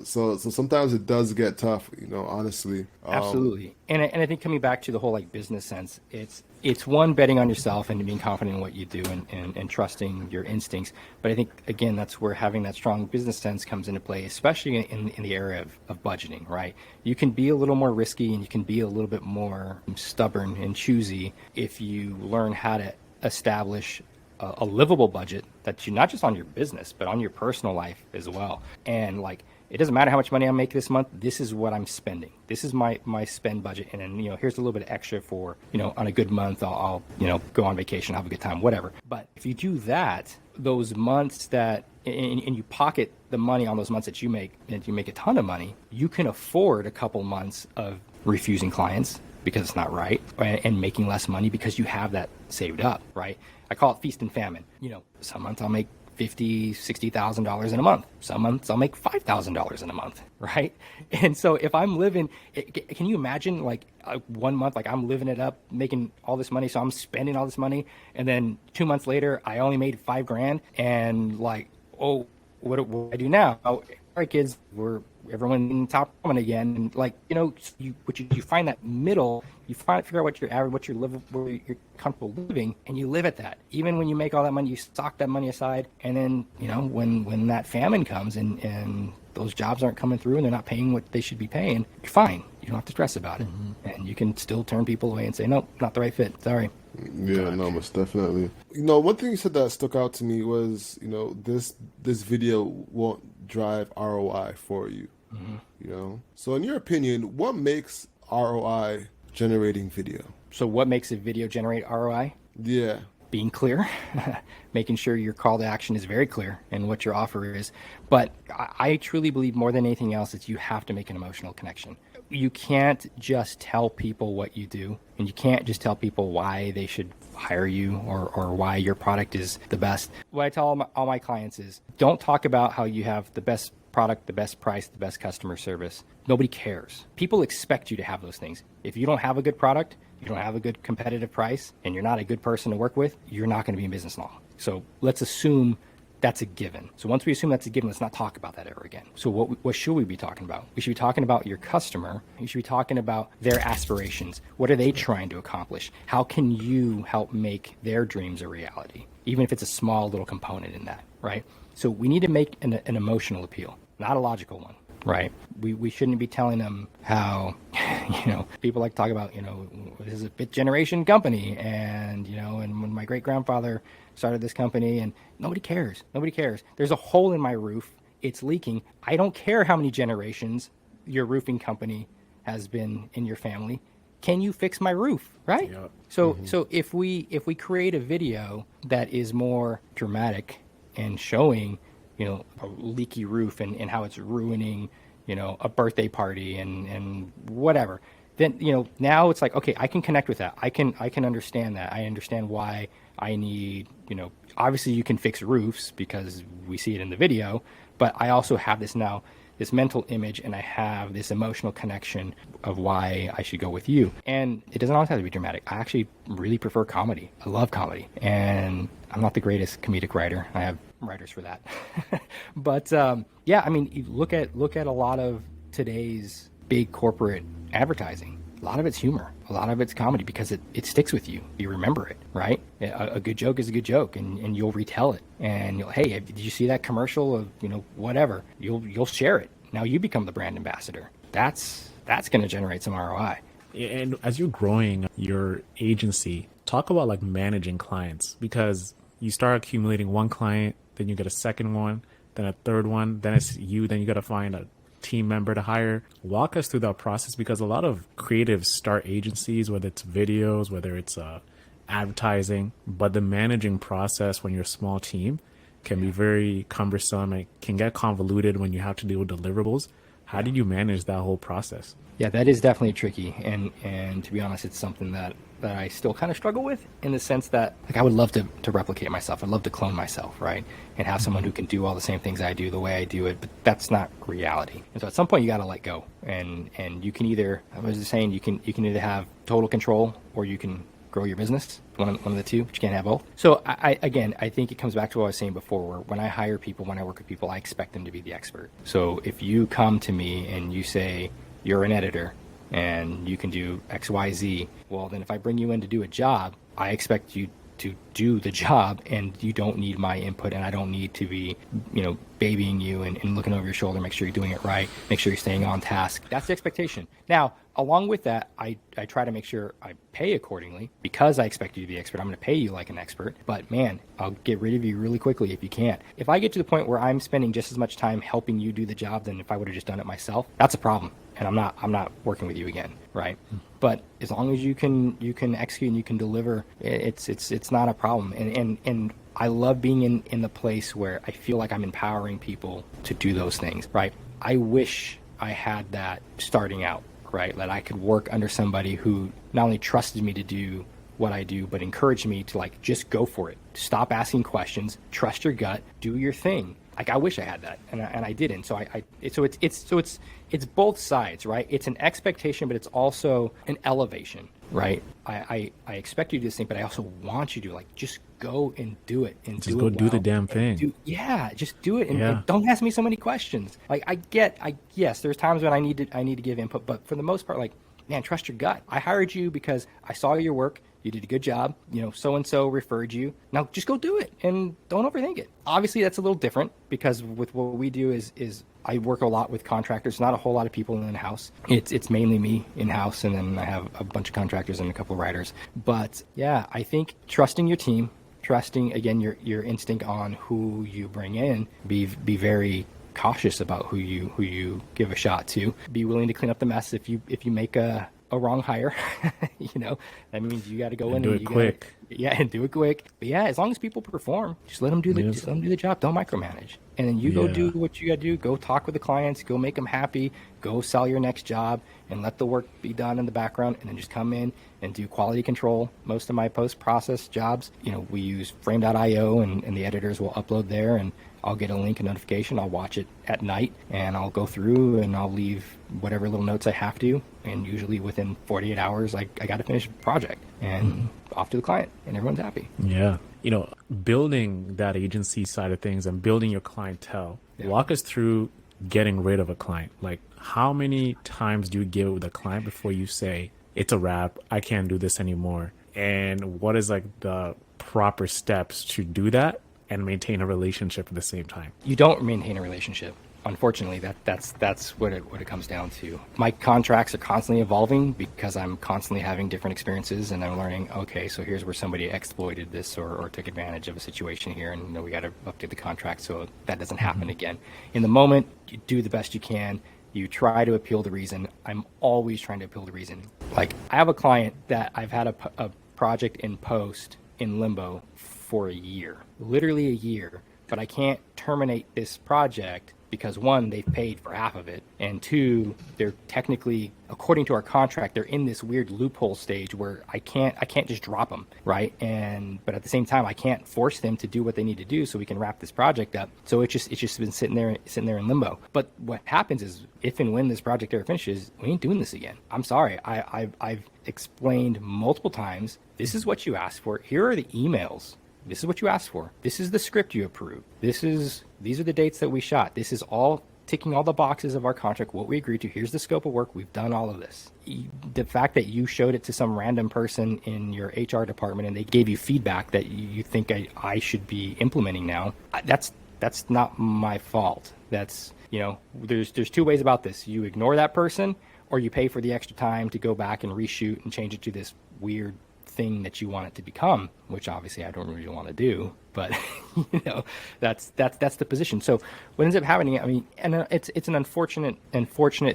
So sometimes it does get tough, honestly. Absolutely. And I think coming back to the whole like business sense, it's one, betting on yourself and being confident in what you do and trusting your instincts. But I think, again, that's where having that strong business sense comes into play, especially in the area of budgeting, right? You can be a little more risky and you can be a little bit more stubborn and choosy if you learn how to establish a livable budget that's not just on your business, but on your personal life as well. And like, it doesn't matter how much money I make this month. This is what I'm spending. This is my spend budget. And then, here's a little bit of extra for, on a good month, I'll go on vacation, have a good time, whatever. But if you do that, those months and you pocket the money on those months that you make, and you make a ton of money, you can afford a couple months of refusing clients because it's not right, and making less money because you have that saved up, right? I call it feast and famine. Some months I'll make $50,000-$60,000 in a month. Some months I'll make $5,000 in a month, right? And so if I'm living, can you imagine like 1 month, like I'm living it up, making all this money, so I'm spending all this money, and then 2 months later I only made $5,000, and like, oh, what do I do now? Oh, all right, kids, everyone in top ramen again, and like, you find that middle. You figure out what your average, where you're comfortable living, and you live at that. Even when you make all that money, you stock that money aside, and then when that famine comes and those jobs aren't coming through and they're not paying what they should be paying, you're fine. You don't have to stress about it, and you can still turn people away and say, nope, not the right fit. Sorry. Yeah, no, most definitely. One thing you said that stuck out to me was, this video won't drive ROI for you. you know? So in your opinion, what makes ROI generating video? So what makes a video generate ROI? Yeah. Being clear, making sure your call to action is very clear and what your offer is. But I truly believe more than anything else that you have to make an emotional connection. You can't just tell people what you do, and you can't just tell people why they should hire you or why your product is the best. What I tell all my clients is, don't talk about how you have the best product, the best price, the best customer service. Nobody cares. People expect you to have those things. If you don't have a good product, you don't have a good competitive price, and you're not a good person to work with, you're not going to be in business long. So let's assume that's a given. So once we assume that's a given, let's not talk about that ever again. So what should we be talking about? We should be talking about your customer. You should be talking about their aspirations. What are they trying to accomplish? How can you help make their dreams a reality? Even if it's a small little component in that, right? So we need to make an emotional appeal, not a logical one. Right. We shouldn't be telling them how, people like to talk about, this is a fifth generation company. And, and when my great grandfather started this company, and nobody cares. Nobody cares. There's a hole in my roof. It's leaking. I don't care how many generations your roofing company has been in your family. Can you fix my roof? Right. Yep. So if we create a video that is more dramatic and showing, a leaky roof and how it's ruining, a birthday party and whatever, then, now it's like, okay, I can connect with that. I can understand that. I understand why I need, obviously you can fix roofs because we see it in the video, but I also have this mental image, and I have this emotional connection of why I should go with you. And it doesn't always have to be dramatic. I actually really prefer comedy. I love comedy, and I'm not the greatest comedic writer. I have writers for that. But you look at a lot of today's big corporate advertising. A lot of it's humor. A lot of it's comedy because it sticks with you. You remember it, right? A good joke is a good joke, and you'll retell it. And hey, did you see that commercial of whatever? You'll share it. Now you become the brand ambassador. That's going to generate some ROI. And as you're growing your agency, talk about like managing clients, because you start accumulating one client, then you get a second one, then a third one, then it's you, then you got to find a team member to hire. Walk us through that process, because a lot of creatives start agencies, whether it's videos, whether it's advertising, but the managing process when you're a small team can be very cumbersome. It can get convoluted when you have to deal with deliverables. How do you manage that whole process? Yeah, that is definitely tricky. And to be honest, it's something that I still kind of struggle with, in the sense that I would love to replicate myself. I'd love to clone myself, right? And have someone who can do all the same things I do the way I do it, but that's not reality. And so at some point you got to let go. And you can either, I was just saying, you can either have total control or you can grow your business, one of the two, but you can't have both. So I think it comes back to what I was saying before, where when I hire people, when I work with people, I expect them to be the expert. So if you come to me and you say you're an editor and you can do X, Y, Z, well, then if I bring you in to do a job, I expect you to do the job, and you don't need my input, and I don't need to be, babying you and looking over your shoulder, make sure you're doing it right, make sure you're staying on task. That's the expectation. Now, along with that, I try to make sure I pay accordingly, because I expect you to be the expert. I'm going to pay you like an expert, but man, I'll get rid of you really quickly if you can't. If I get to the point where I'm spending just as much time helping you do the job than if I would have just done it myself, that's a problem. And I'm not working with you again, right? But as long as you can execute and you can deliver, it's not a problem. And I love being in the place where I feel like I'm empowering people to do those things, right? I wish I had that starting out, right? That I could work under somebody who not only trusted me to do what I do, but encouraged me to just go for it. Stop asking questions, trust your gut, do your thing. I wish I had that, and I didn't. So it's both sides, right? It's an expectation, but it's also an elevation, right? I expect you to do this thing, but I also want you to just go and do it, and just go do the damn thing. Just do it, and don't ask me so many questions. Yes, there's times when I need to give input, but for the most part, man, trust your gut. I hired you because I saw your work. You did a good job. So-and-so referred you. Now just go do it and don't overthink it. Obviously, that's a little different, because with what we do is I work a lot with contractors, not a whole lot of people in-house. It's mainly me in-house, and then I have a bunch of contractors and a couple of writers. But yeah, I think trusting your team, trusting, again, your instinct on who you bring in, be very cautious about who you give a shot to. Be willing to clean up the mess if you make a wrong hire. That means you got to go in do and it quick. and do it quick. But yeah, as long as people perform, just let them do the job. Don't micromanage. And then you go do what you got to do. Go talk with the clients. Go make them happy. Go sell your next job, and let the work be done in the background. And then just come in and do quality control. Most of my post-process jobs, we use Frame.io, and the editors will upload there, and I'll get a link, a notification. I'll watch it at night, and I'll go through and I'll leave whatever little notes I have to. And usually within 48 hours, I got to finish a project, and off to the client, and everyone's happy. Yeah. Building that agency side of things and building your clientele, walk us through getting rid of a client. Like, how many times do you get with a client before you say, it's a wrap, I can't do this anymore? And what is like the proper steps to do that and maintain a relationship at the same time? You don't maintain a relationship. Unfortunately, that's what it comes down to. My contracts are constantly evolving because I'm constantly having different experiences, and I'm learning, okay, so here's where somebody exploited this or took advantage of a situation here, and we got to update the contract so that doesn't happen again. In the moment, you do the best you can. You try to appeal the reason. I'm always trying to appeal the reason. Like, I have a client that I've had a project in post in limbo for a year, literally a year, but I can't terminate this project because, one, they've paid for half of it, and two, they're technically, according to our contract, they're in this weird loophole stage where I can't just drop them, right? But at the same time, I can't force them to do what they need to do so we can wrap this project up. So it's just been sitting there in limbo. But what happens is, if and when this project ever finishes, we ain't doing this again. I'm sorry. I've explained multiple times. This is what you asked for. Here are the emails. This is what you asked for. This is the script you approved. These are the dates that we shot. This is all ticking all the boxes of our contract, what we agreed to. Here's the scope of work. We've done all of this. The fact that you showed it to some random person in your HR department and they gave you feedback that you think I should be implementing now, that's not my fault. That's, there's two ways about this. You ignore that person, or you pay for the extra time to go back and reshoot and change it to this weird thing that you want it to become, which obviously I don't really want to do, but that's the position. So what ends up happening, I mean, and it's an unfortunate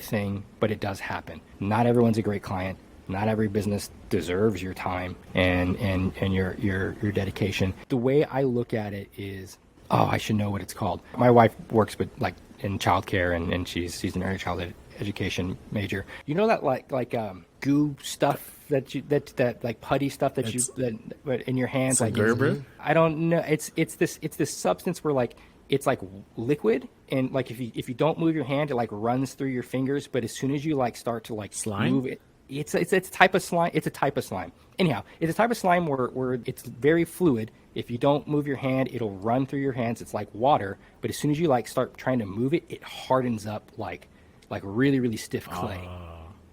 thing, but it does happen. Not everyone's a great client. Not every business deserves your time and your dedication. The way I look at it is, I should know what it's called. My wife works with in childcare, and she's an early childhood education major. You know that like goo stuff that like putty stuff that in your hands, like Gerber? I don't know. It's this substance where it's like liquid, and like if you don't move your hand, it like runs through your fingers. But as soon as you start to slime, move it, it's a type of slime. It's a type of slime. Anyhow, it's a type of slime where it's very fluid. If you don't move your hand, it'll run through your hands. It's like water, but as soon as you start trying to move it, it hardens up like really, really stiff clay.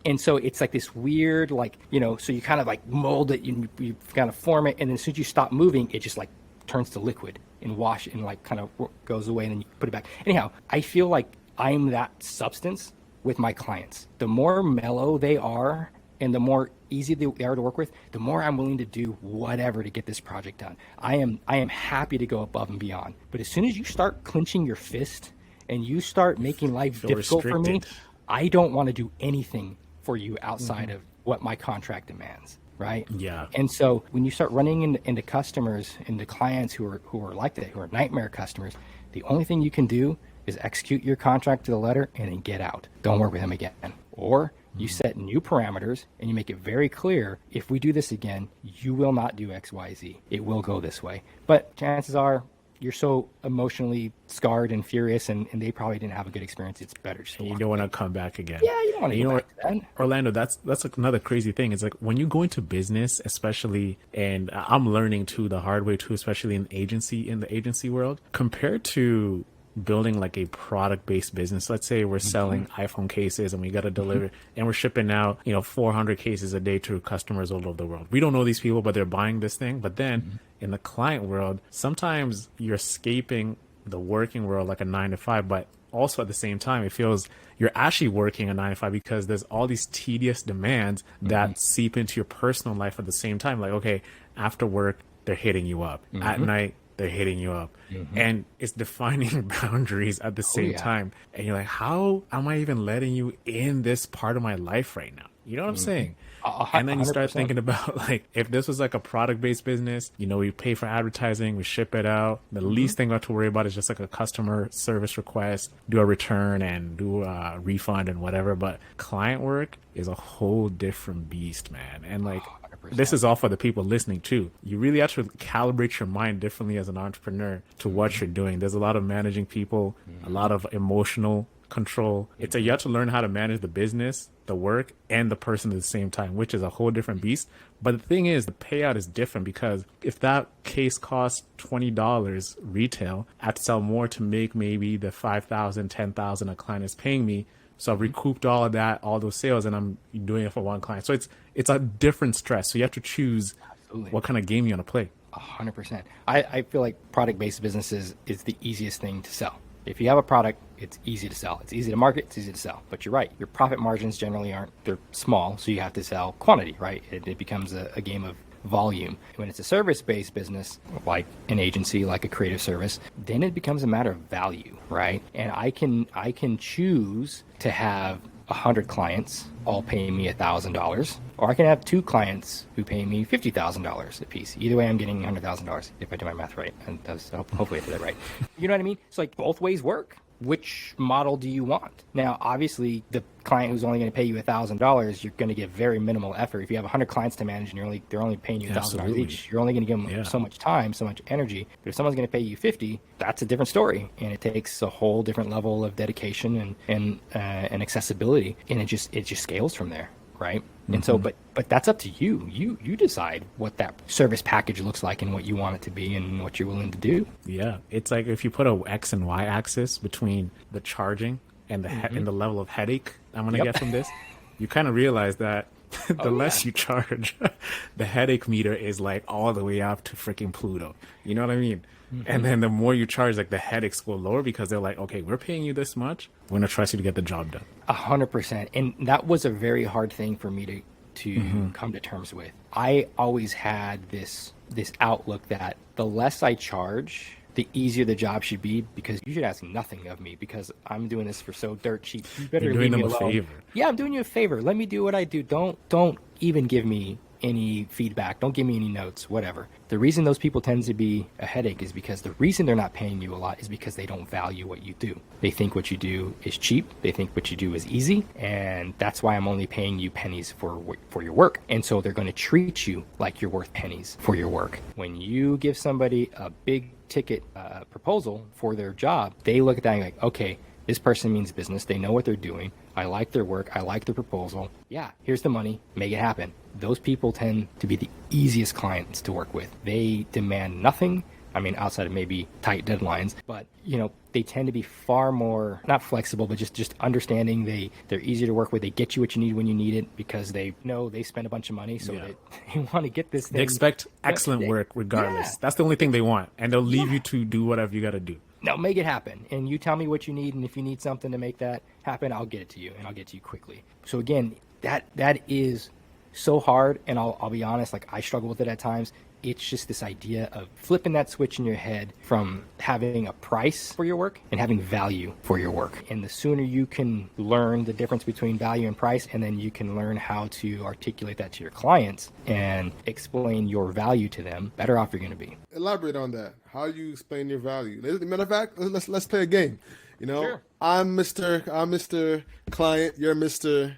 And so it's like this weird, so you kind of mold it, you kind of form it, and then as soon as you stop moving, it just turns to liquid and wash and kind of goes away, and then you put it back. Anyhow, I feel like I'm that substance with my clients. The more mellow they are and the more easy they are to work with, the more I'm willing to do whatever to get this project done. I am happy to go above and beyond. But as soon as you start clenching your fist and you start making life difficult for me, I don't want to do anything for you outside of what my contract demands, right? Yeah. And so when you start running into customers, into clients who are like that, who are nightmare customers, the only thing you can do is execute your contract to the letter and then get out. Don't work with them again. Or you set new parameters and you make it very clear, if we do this again, you will not do X, Y, Z. It will go this way. But chances are you're so emotionally scarred and furious, and they probably didn't have a good experience. It's better just to you don't want to come back again. Yeah, you don't want to go back to that. Orlando, that's another crazy thing. It's like when you go into business, especially, and I'm learning too the hard way too, especially in the agency world, compared to building like a product-based business. Let's say we're selling iPhone cases and we got to deliver and we're shipping out 400 cases a day to customers all over the world. We don't know these people, but they're buying this thing. But then in the client world, sometimes you're escaping the working world like a 9 to 5, but also at the same time it feels you're actually working a 9 to 5 because there's all these tedious demands that seep into your personal life at the same time. Like, okay, after work they're hitting you up. At night they're hitting you up. And it's defining boundaries at the same yeah. time. And you're like, how am I even letting you in this part of my life right now? You know what I'm saying? And then you start 100%. thinking about, like, if this was like a product based business, you know, we pay for advertising, we ship it out. The least thing we have to worry about is just like a customer service request, do a return and do a refund and whatever. But client work is a whole different beast, man. And like, 100%. this is all for the people listening too. You really have to calibrate your mind differently as an entrepreneur to what you're doing. There's a lot of managing people, a lot of emotional control. It's you have to learn how to manage the business, the work, and the person at the same time, which is a whole different beast. But the thing is, the payout is different because if that case costs $20 retail, I have to sell more to make maybe the $5,000, $10,000 a client is paying me. So I've recouped all of that, all those sales, and I'm doing it for one client. So it's a different stress. So you have to choose Absolutely. what kind of game you want to play. 100%. I feel like product-based businesses is the easiest thing to sell. If you have a product, it's easy to sell. It's easy to market, it's easy to sell. But you're right, your profit margins generally they're small, so you have to sell quantity, right? It becomes a game of volume. When it's a service-based business, like an agency, like a creative service, then it becomes a matter of value, right? And I can choose to have 100 clients all paying me $1,000, or I can have 2 clients who pay me $50,000 a piece. Either way, I'm getting $100,000 if I do my math right, and hopefully I did that right. You know what I mean? So like both ways work. Which model do you want? Now, obviously, the client who's only going to pay you $1,000, you're going to give very minimal effort. If you have 100 clients to manage and they're only paying you $1,000 Absolutely. each, you're only going to give them so much time, so much energy. But if someone's going to pay you 50, that's a different story, and it takes a whole different level of dedication and accessibility, and it just scales from there, right? And so, but that's up to you. You decide what that service package looks like and what you want it to be and what you're willing to do. Yeah, it's like if you put a X and Y axis between the charging and the and the level of headache I'm gonna get from this, you kind of realize that the less you charge, the headache meter is like all the way up to freaking Pluto. You know what I mean? And then the more you charge, like the headaches go lower because they're like, okay, we're paying you this much. We're gonna trust you to get the job done. 100%. And that was a very hard thing for me to come to terms with. I always had this outlook that the less I charge, the easier the job should be, because you should ask nothing of me because I'm doing this for so dirt cheap. You better You're doing leave me them a alone. favor. Yeah, I'm doing you a favor. Let me do what I do. Don't even give me any feedback. Don't give me any notes, whatever. The reason those people tend to be a headache is because the reason they're not paying you a lot is because they don't value what you do. They think what you do is cheap. They think what you do is easy. And that's why I'm only paying you pennies for your work. And so they're going to treat you like you're worth pennies for your work. When you give somebody a big ticket proposal for their job, they look at that and like, okay, this person means business. They know what they're doing. I like their work. I like their proposal. Yeah, here's the money. Make it happen. Those people tend to be the easiest clients to work with. They demand nothing. I mean, outside of maybe tight deadlines, but they tend to be far more, not flexible, but just understanding. They're easy to work with. They get you what you need when you need it because they know they spend a bunch of money, so they want to get this thing. They expect excellent work regardless. Yeah. That's the only thing they want, and they'll leave you to do whatever you got to do. No, make it happen. And you tell me what you need, and if you need something to make that happen, I'll get it to you, and I'll get to you quickly. So again, that is so hard, and I'll be honest, like I struggle with it at times. It's just this idea of flipping that switch in your head from having a price for your work and having value for your work. And the sooner you can learn the difference between value and price, and then you can learn how to articulate that to your clients and explain your value to them, better off you're going to be. Elaborate on that. How you explain your value. Matter of fact, let's play a game. Sure. I'm Mr. Client. You're Mr.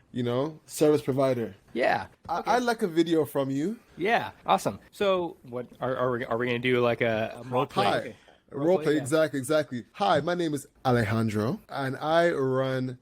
Service provider. Yeah. I'd like a video from you. Yeah. Awesome. So what are we going to do, like a role play? Hi. Okay. Role play, yeah. exactly. Hi, my name is Alejandro, and I run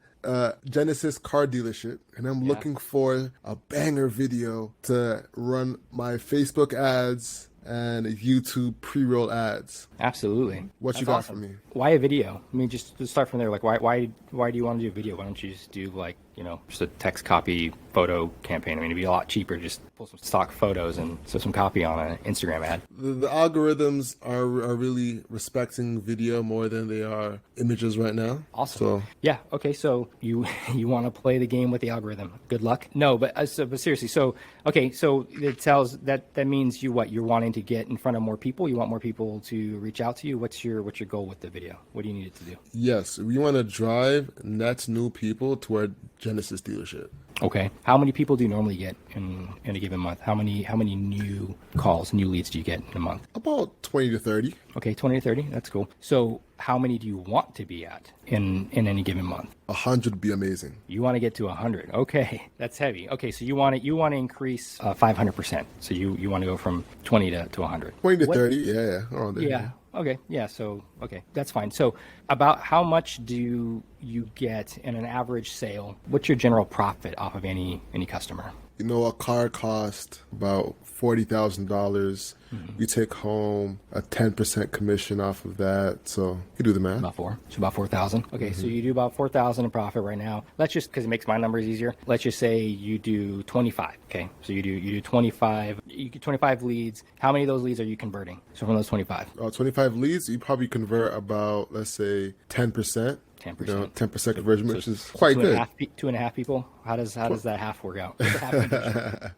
Genesis car dealership, and I'm looking for a banger video to run my Facebook ads and YouTube pre-roll ads. Absolutely. What you got for me? Why a video? I mean, just to start from there. Like, why do you want to do a video? Why don't you just do like you know, just a text copy photo campaign. I mean, it'd be a lot cheaper to just pull some stock photos and throw some copy on an Instagram ad. The algorithms are really respecting video more than they are images right now. Awesome. So Yeah. Okay. So you want to play the game with the algorithm. Good luck. No, but but seriously. So okay. So it tells that means you're wanting to get in front of more people. You want more people to reach out to you. What's your goal with the video? What do you need it to do? yes, we want to drive net new people to our Genesis dealership. Okay. How many people do you normally get in a given month? How many new calls, new leads do you get in a month? About 20 to 30. Okay, 20 to 30. That's cool. So how many do you want to be at in any given month? 100 would be amazing. You want to get to 100. Okay, that's heavy. Okay, so you want to increase 500%. So you want to go from 20 to 100. 20 to What- 30, yeah, around there. Yeah. Okay. Yeah. So, okay, that's fine. So about how much do you get in an average sale? What's your general profit off of any customer? You know, a car cost about $40,000. Mm-hmm. You take home a 10% commission off of that. So you do the math. About four. So about 4,000. Okay. So you do about 4,000 in profit right now. Let's just, because it makes my numbers easier. Let's just say you do 25. Okay. So you do 25. You get 25 leads. How many of those leads are you converting? So from those 25. 25 leads, you probably convert about, let's say, 10%. 10%. You know, 10% conversion, which is So quite two and a good. half 2.5 people. How does that half work out? What's the half conversion?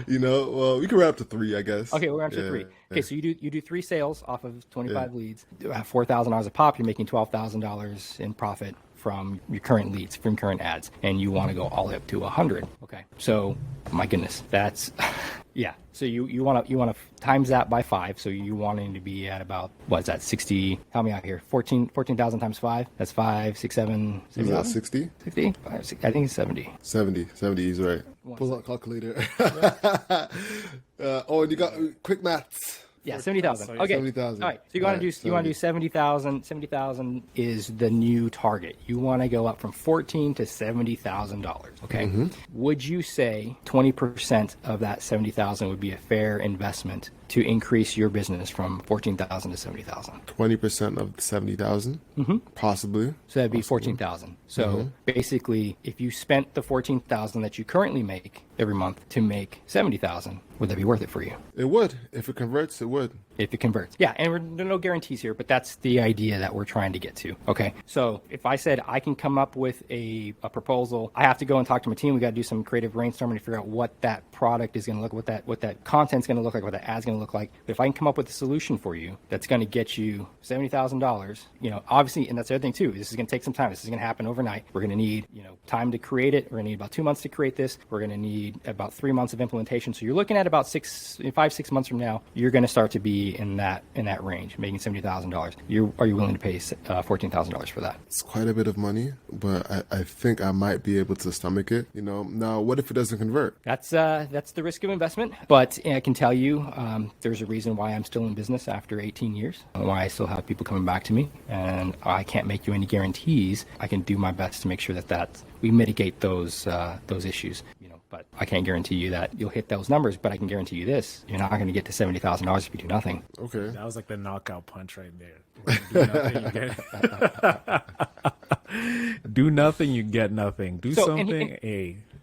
You know, well, we can wrap up to 3, I guess. Okay, we're up to Yeah, 3. yeah. Okay, so you do 3 sales off of 25 leads. At $4,000 a pop, you're making $12,000 in profit from your current leads, from current ads, and you want to go all the way up to 100. Okay, so my goodness, that's yeah. So you want to times that by 5. So you wanting to be at about, what's that, 60? Help me out here. 14,000 times 5. That's 5, 6, 7. Is that 60? 60? 5, 6, I think it's 70. 70. 70, he's right. Pull out calculator. And you got quick maths. Yeah, 70,000. Okay. 70,000. All right. So you want to do 70,000. 70,000 is the new target. You want to go up from $14,000 to $70,000. Okay. Would you say 20% of that 70,000 would be a fair investment to increase your business from 14,000 to 70,000? 20% of 70,000? Possibly. So that'd be 14,000. So basically, if you spent the 14,000 that you currently make every month to make 70,000, would that be worth it for you? It would. If it converts, it would. If it converts. Yeah, and there are no guarantees here, but that's the idea that we're trying to get to. Okay, so if I said I can come up with a proposal, I have to go and talk to my team. We got to do some creative brainstorming to figure out what that product is going to look, what that content's going to look like, what that ad's going to look like. But if I can come up with a solution for you that's going to get you $70,000, you know, obviously, and that's the other thing too. This is going to take some time. This is going to happen overnight. We're going to need, you know, time to create it. We're going to need about 2 months to create this. We're going to need about 3 months of implementation. So you're looking at about 5, 6 months from now, you're going to start to be in that range, making $70,000. Are you willing to pay $14,000 for that? It's quite a bit of money, but I think I might be able to stomach it. You know, now what if it doesn't convert? That's the risk of investment. But I can tell you, there's a reason why I'm still in business after 18 years, why I still have people coming back to me, and I can't make you any guarantees. I can do my best to make sure that we mitigate those issues. You know, but I can't guarantee you that you'll hit those numbers. But I can guarantee you this: you're not going to get to $70,000 if you do nothing. Okay. That was like the knockout punch right there. Do nothing, do nothing, you get nothing. Do So, something,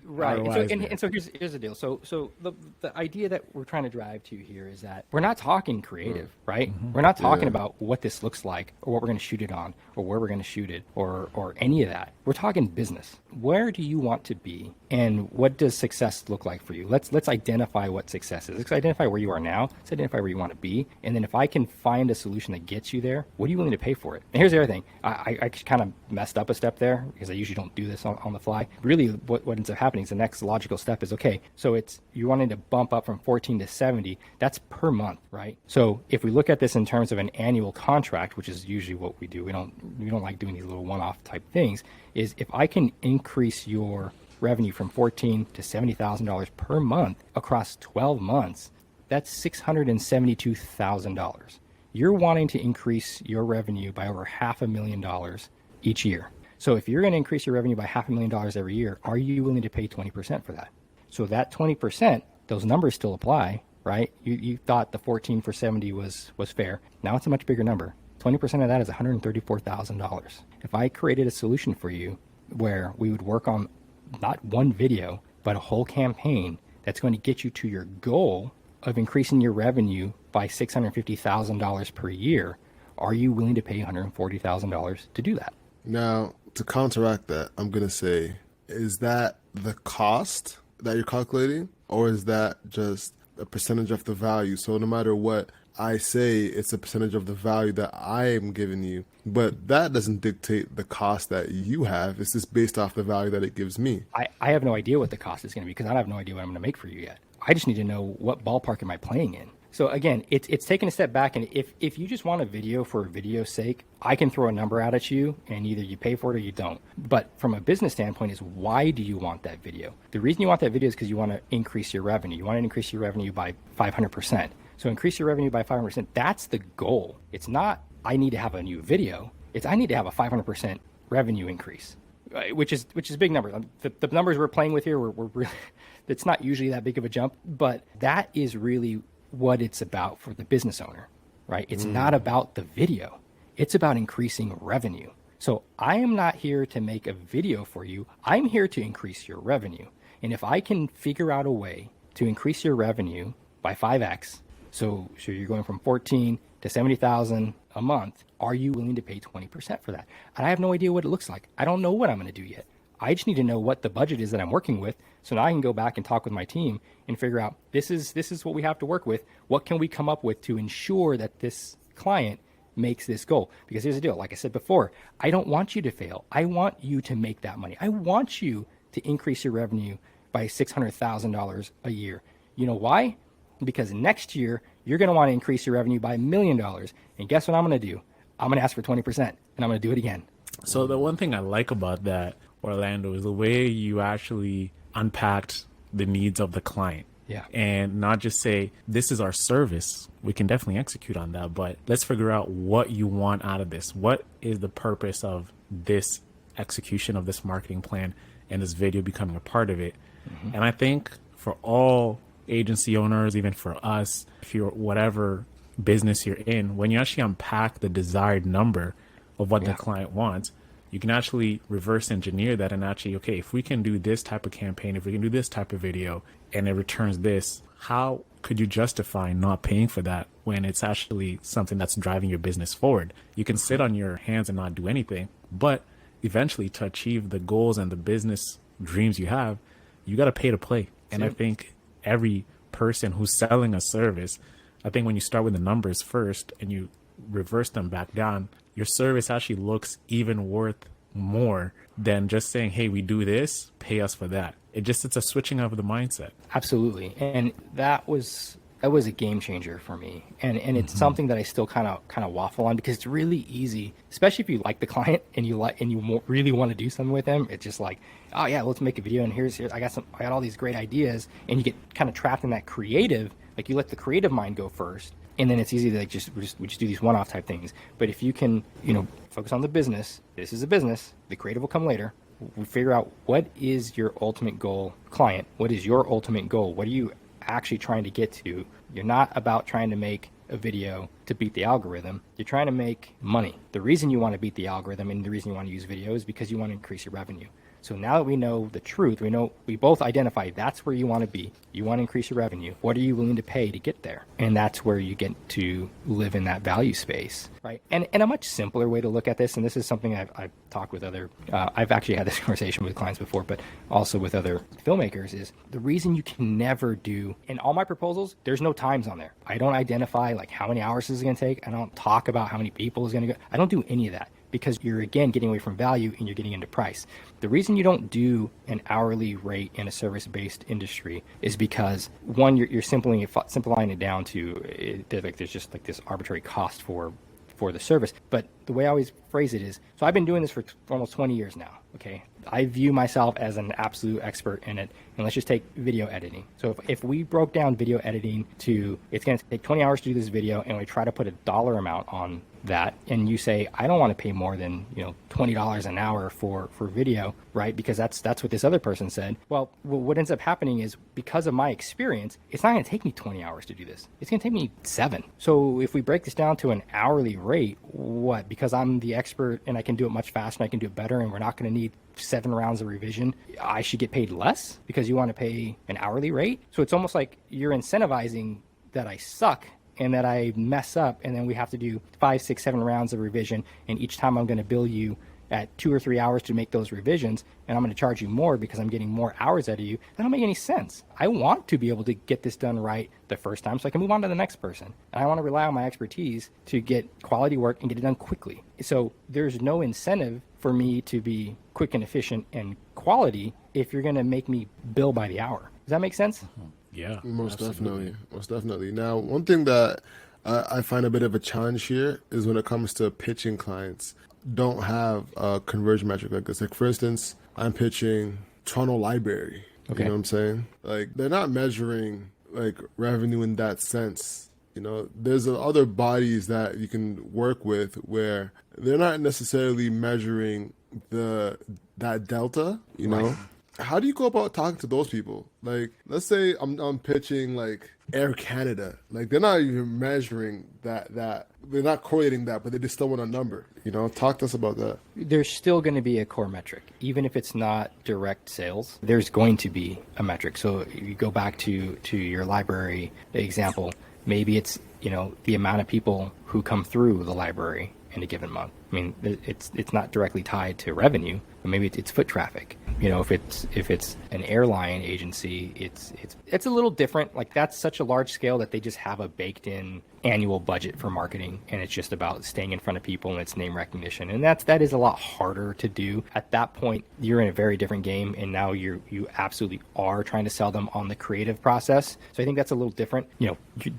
Right. otherwise, And so here's the deal. So the idea that we're trying to drive to here is that we're not talking creative, right? We're not talking about what this looks like or what we're going to shoot it on or where we're going to shoot it or any of that. We're talking business. Where do you want to be and what does success look like for you? Let's identify what success is. Let's identify where you are now. Let's identify where you want to be. And then if I can find a solution that gets you there, what are you willing to pay for it? And here's the other thing. I kind of messed up a step there because I usually don't do this on the fly. Really what ends up happening is the next logical step is, okay, so it's you wanting to bump up from 14 to 70. That's per month, right? So if we look at this in terms of an annual contract, which is usually what we do, we don't like doing these little one-off type things, is if I can increase your revenue from $14,000 to $70,000 per month across 12 months, that's $672,000. You're wanting to increase your revenue by over $500,000 each year. So if you're going to increase your revenue by $500,000 every year, are you willing to pay 20% for that? So that 20%, those numbers still apply, right? You thought the 14 for 70 was fair. Now it's a much bigger number. 20% of that is $134,000. If I created a solution for you where we would work on not one video, but a whole campaign that's going to get you to your goal of increasing your revenue by $650,000 per year, are you willing to pay $140,000 to do that? Now, to counteract that, I'm going to say, is that the cost that you're calculating, or is that just a percentage of the value? So no matter what I say, it's a percentage of the value that I am giving you, but that doesn't dictate the cost that you have. It's just based off the value that it gives me. I have no idea what the cost is going to be because I have no idea what I'm going to make for you yet. I just need to know what ballpark am I playing in. So again, it's taking a step back, and if you just want a video for video's sake, I can throw a number out at you and either you pay for it or you don't. But from a business standpoint is, why do you want that video? The reason you want that video is because you want to increase your revenue. You want to increase your revenue by 500%. So increase your revenue by 500%. That's the goal. It's not, I need to have a new video. It's, I need to have a 500% revenue increase, which is a big number. The numbers we're playing with here, we're really, it's not usually that big of a jump, but that is really what it's about for the business owner, right? It's not about the video. It's about increasing revenue. So I am not here to make a video for you. I'm here to increase your revenue. And if I can figure out a way to increase your revenue by 5x, so you're going from 14 to 70,000 a month, are you willing to pay 20% for that? And I have no idea what it looks like. I don't know what I'm going to do yet. I just need to know what the budget is that I'm working with. So now I can go back and talk with my team and figure out, this is what we have to work with. What can we come up with to ensure that this client makes this goal? Because here's the deal. Like I said before, I don't want you to fail. I want you to make that money. I want you to increase your revenue by $600,000 a year. You know why? Because next year, you're going to want to increase your revenue by $1 million. And guess what I'm going to do? I'm going to ask for 20%, and I'm going to do it again. So the one thing I like about that, Orlando, is the way you actually unpacked the needs of the client. Yeah. And not just say, this is our service. We can definitely execute on that, but let's figure out what you want out of this. What is the purpose of this execution of this marketing plan and this video becoming a part of it? Mm-hmm. And I think for all agency owners, even for us, if you're whatever business you're in, when you actually unpack the desired number of what the client wants, you can actually reverse engineer that and actually, okay, if we can do this type of campaign, if we can do this type of video and it returns this, how could you justify not paying for that when it's actually something that's driving your business forward? You can sit on your hands and not do anything, but eventually to achieve the goals and the business dreams you have, you got to pay to play. And I think every person who's selling a service, I think when you start with the numbers first and you reverse them back down, your service actually looks even worth more than just saying, hey, we do this, pay us for that. It's a switching of the mindset. Absolutely. And that was a game changer for me. And it's something that I still kind of waffle on, because it's really easy, especially if you like the client and you really want to do something with them. It's just like, oh yeah, let's make a video, and here's I got all these great ideas, and you get kind of trapped in that creative, like you let the creative mind go first. And then it's easy to we just do these one-off type things. But if you can, focus on the business, this is a business, the creative will come later. We figure out, what is your ultimate goal, client? What is your ultimate goal? What are you actually trying to get to? You're not about trying to make a video to beat the algorithm. You're trying to make money. The reason you want to beat the algorithm and the reason you want to use video is because you want to increase your revenue. So now that we know the truth, we both identify that's where you want to be. You want to increase your revenue. What are you willing to pay to get there? And that's where you get to live in that value space, right? And a much simpler way to look at this, and this is something I've talked with I've actually had this conversation with clients before, but also with other filmmakers, is the reason you can never do, in all my proposals, there's no times on there. I don't identify like how many hours this is going to take. I don't talk about how many people is going to go. I don't do any of that, because you're, again, getting away from value and you're getting into price. The reason you don't do an hourly rate in a service-based industry is because, one, you're simplifying it down to, there's just like this arbitrary cost for the service. But the way I always phrase it is, so I've been doing this for almost 20 years now, okay? I view myself as an absolute expert in it, and let's just take video editing. So if we broke down video editing to, it's going to take 20 hours to do this video, and we try to put a dollar amount on that and you say, I don't want to pay more than, $20 an hour for video, right? Because that's what this other person said. Well, what ends up happening is because of my experience, it's not going to take me 20 hours to do this. It's going to take me 7. So if we break this down to an hourly rate, what? Because I'm the expert and I can do it much faster and I can do it better and we're not going to need 7 rounds of revision, I should get paid less because you want to pay an hourly rate? So it's almost like you're incentivizing that I suck and that I mess up, and then we have to do 5, 6, 7 rounds of revision, and each time I'm going to bill you at 2 or 3 hours to make those revisions, and I'm going to charge you more because I'm getting more hours out of you. That don't make any sense. I want to be able to get this done right the first time so I can move on to the next person. And I want to rely on my expertise to get quality work and get it done quickly. So there's no incentive for me to be quick and efficient and quality if you're going to make me bill by the hour. Does that make sense? Yeah, Most absolutely. definitely. Most definitely. Now, one thing that I find a bit of a challenge here is when it comes to pitching clients don't have a conversion metric like this. Like, for instance, I'm pitching Toronto Library. Okay. You know what I'm saying? Like, they're not measuring like revenue in that sense. There's other bodies that you can work with where they're not necessarily measuring that delta, Right. How do you go about talking to those people? Like, let's say I'm pitching like Air Canada. Like, they're not even measuring that they're not correlating that, but they just still want a number. Talk to us about that. There's still going to be a core metric. Even if it's not direct sales, there's going to be a metric. So if you go back to your library example, maybe it's, the amount of people who come through the library in a given month. I mean, it's not directly tied to revenue, but maybe it's foot traffic. If it's an airline agency, it's a little different. Like, that's such a large scale that they just have a baked in annual budget for marketing, and it's just about staying in front of people and it's name recognition. And that is a lot harder to do. At that point, you're in a very different game, and now you absolutely are trying to sell them on the creative process. So I think that's a little different.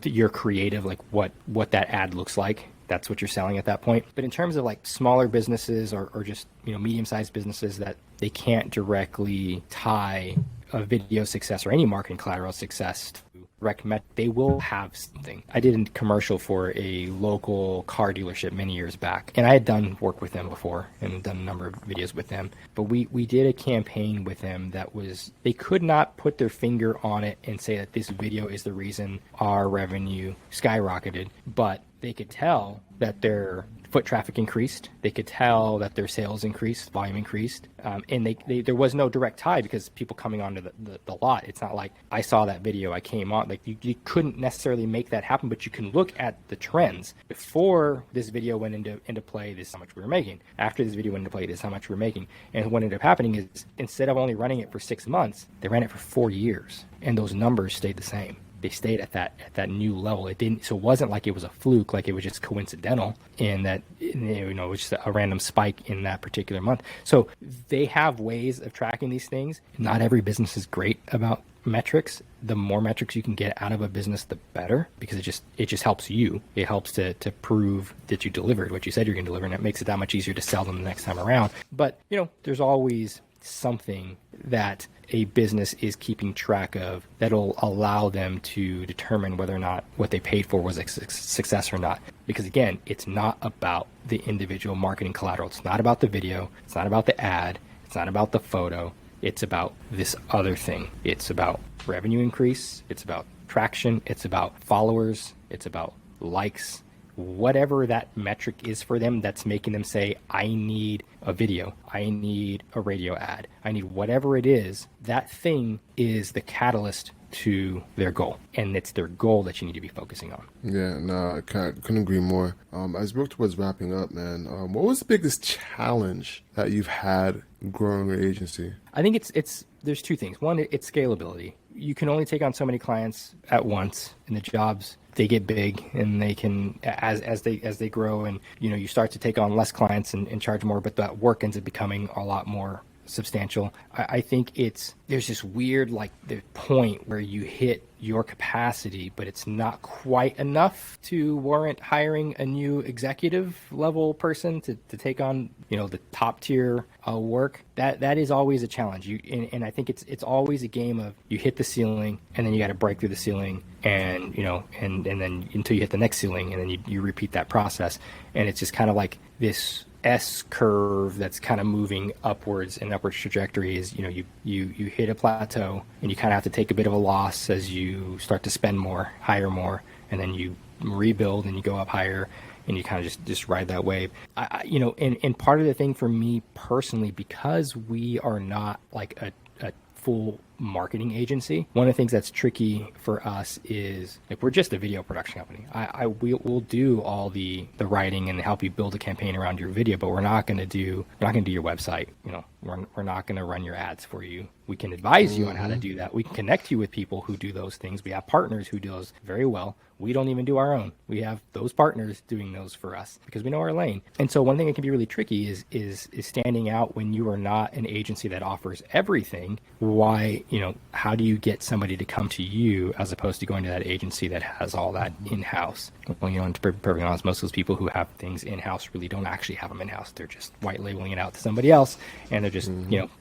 You're creative, like what that ad looks like. That's what you're selling at that point. But in terms of like smaller businesses or just, medium-sized businesses that they can't directly tie a video success or any marketing collateral success to recommend, they will have something. I did a commercial for a local car dealership many years back, and I had done work with them before and done a number of videos with them. But we did a campaign with them that was, they could not put their finger on it and say that this video is the reason our revenue skyrocketed, but they could tell that their foot traffic increased. They could tell that their sales increased, volume increased, and there was no direct tie because people coming onto the lot. It's not like I saw that video, I came on. Like you couldn't necessarily make that happen, but you can look at the trends. Before this video went into play, this is how much we were making. After this video went into play, this is how much we were making. And what ended up happening is instead of only running it for 6 months, they ran it for 4 years, and those numbers stayed the same. They stayed at that new level. It wasn't like it was a fluke, like it was just coincidental in that, it was just a random spike in that particular month. So they have ways of tracking these things. Not every business is great about metrics. The more metrics you can get out of a business, the better, because it just helps you. It helps to prove that you delivered what you said you're going to deliver, and it makes it that much easier to sell them the next time around. But, there's always something that a business is keeping track of that'll allow them to determine whether or not what they paid for was a success or not. Because again, it's not about the individual marketing collateral. It's not about the video. It's not about the ad. It's not about the photo. It's about this other thing. It's about revenue increase. It's about traction. It's about followers. It's about likes. Whatever that metric is for them that's making them say, I need a video, I need a radio ad, I need whatever it is, that thing is the catalyst to their goal. And it's their goal that you need to be focusing on. Yeah, no, I couldn't agree more. As we work towards wrapping up, man, what was the biggest challenge that you've had growing your agency? I think there's 2 things. One, it's scalability. You can only take on so many clients at once, and the jobs, they get big, and they can, as they grow, and you start to take on less clients and charge more, but that work ends up becoming a lot more substantial. I think there's this weird like the point where you hit your capacity, but it's not quite enough to warrant hiring a new executive level person to take on, the top tier work. That is always a challenge. And I think it's always a game of you hit the ceiling and then you got to break through the ceiling and then until you hit the next ceiling, and then you repeat that process. And it's just kind of like this S curve that's kind of moving upwards, and upward trajectory is, you hit a plateau and you kind of have to take a bit of a loss as you start to spend more, hire more, and then you rebuild and you go up higher and you kind of just ride that wave. And part of the thing for me personally, because we are not like a full marketing agency, one of the things that's tricky for us is like we're just a video production company. We'll do all the writing and help you build a campaign around your video, but we're not going to do your website. We're not going to run your ads for you. We can advise you on how to do that. We can connect you with people who do those things. We have partners who do those very well. We don't even do our own. We have those partners doing those for us because we know our lane. And so one thing that can be really tricky is standing out when you are not an agency that offers everything. Why, how do you get somebody to come to you as opposed to going to that agency that has all that in-house? Well, and to be perfectly honest, most of those people who have things in-house really don't actually have them in-house. They're just white labeling it out to somebody else, and they're just,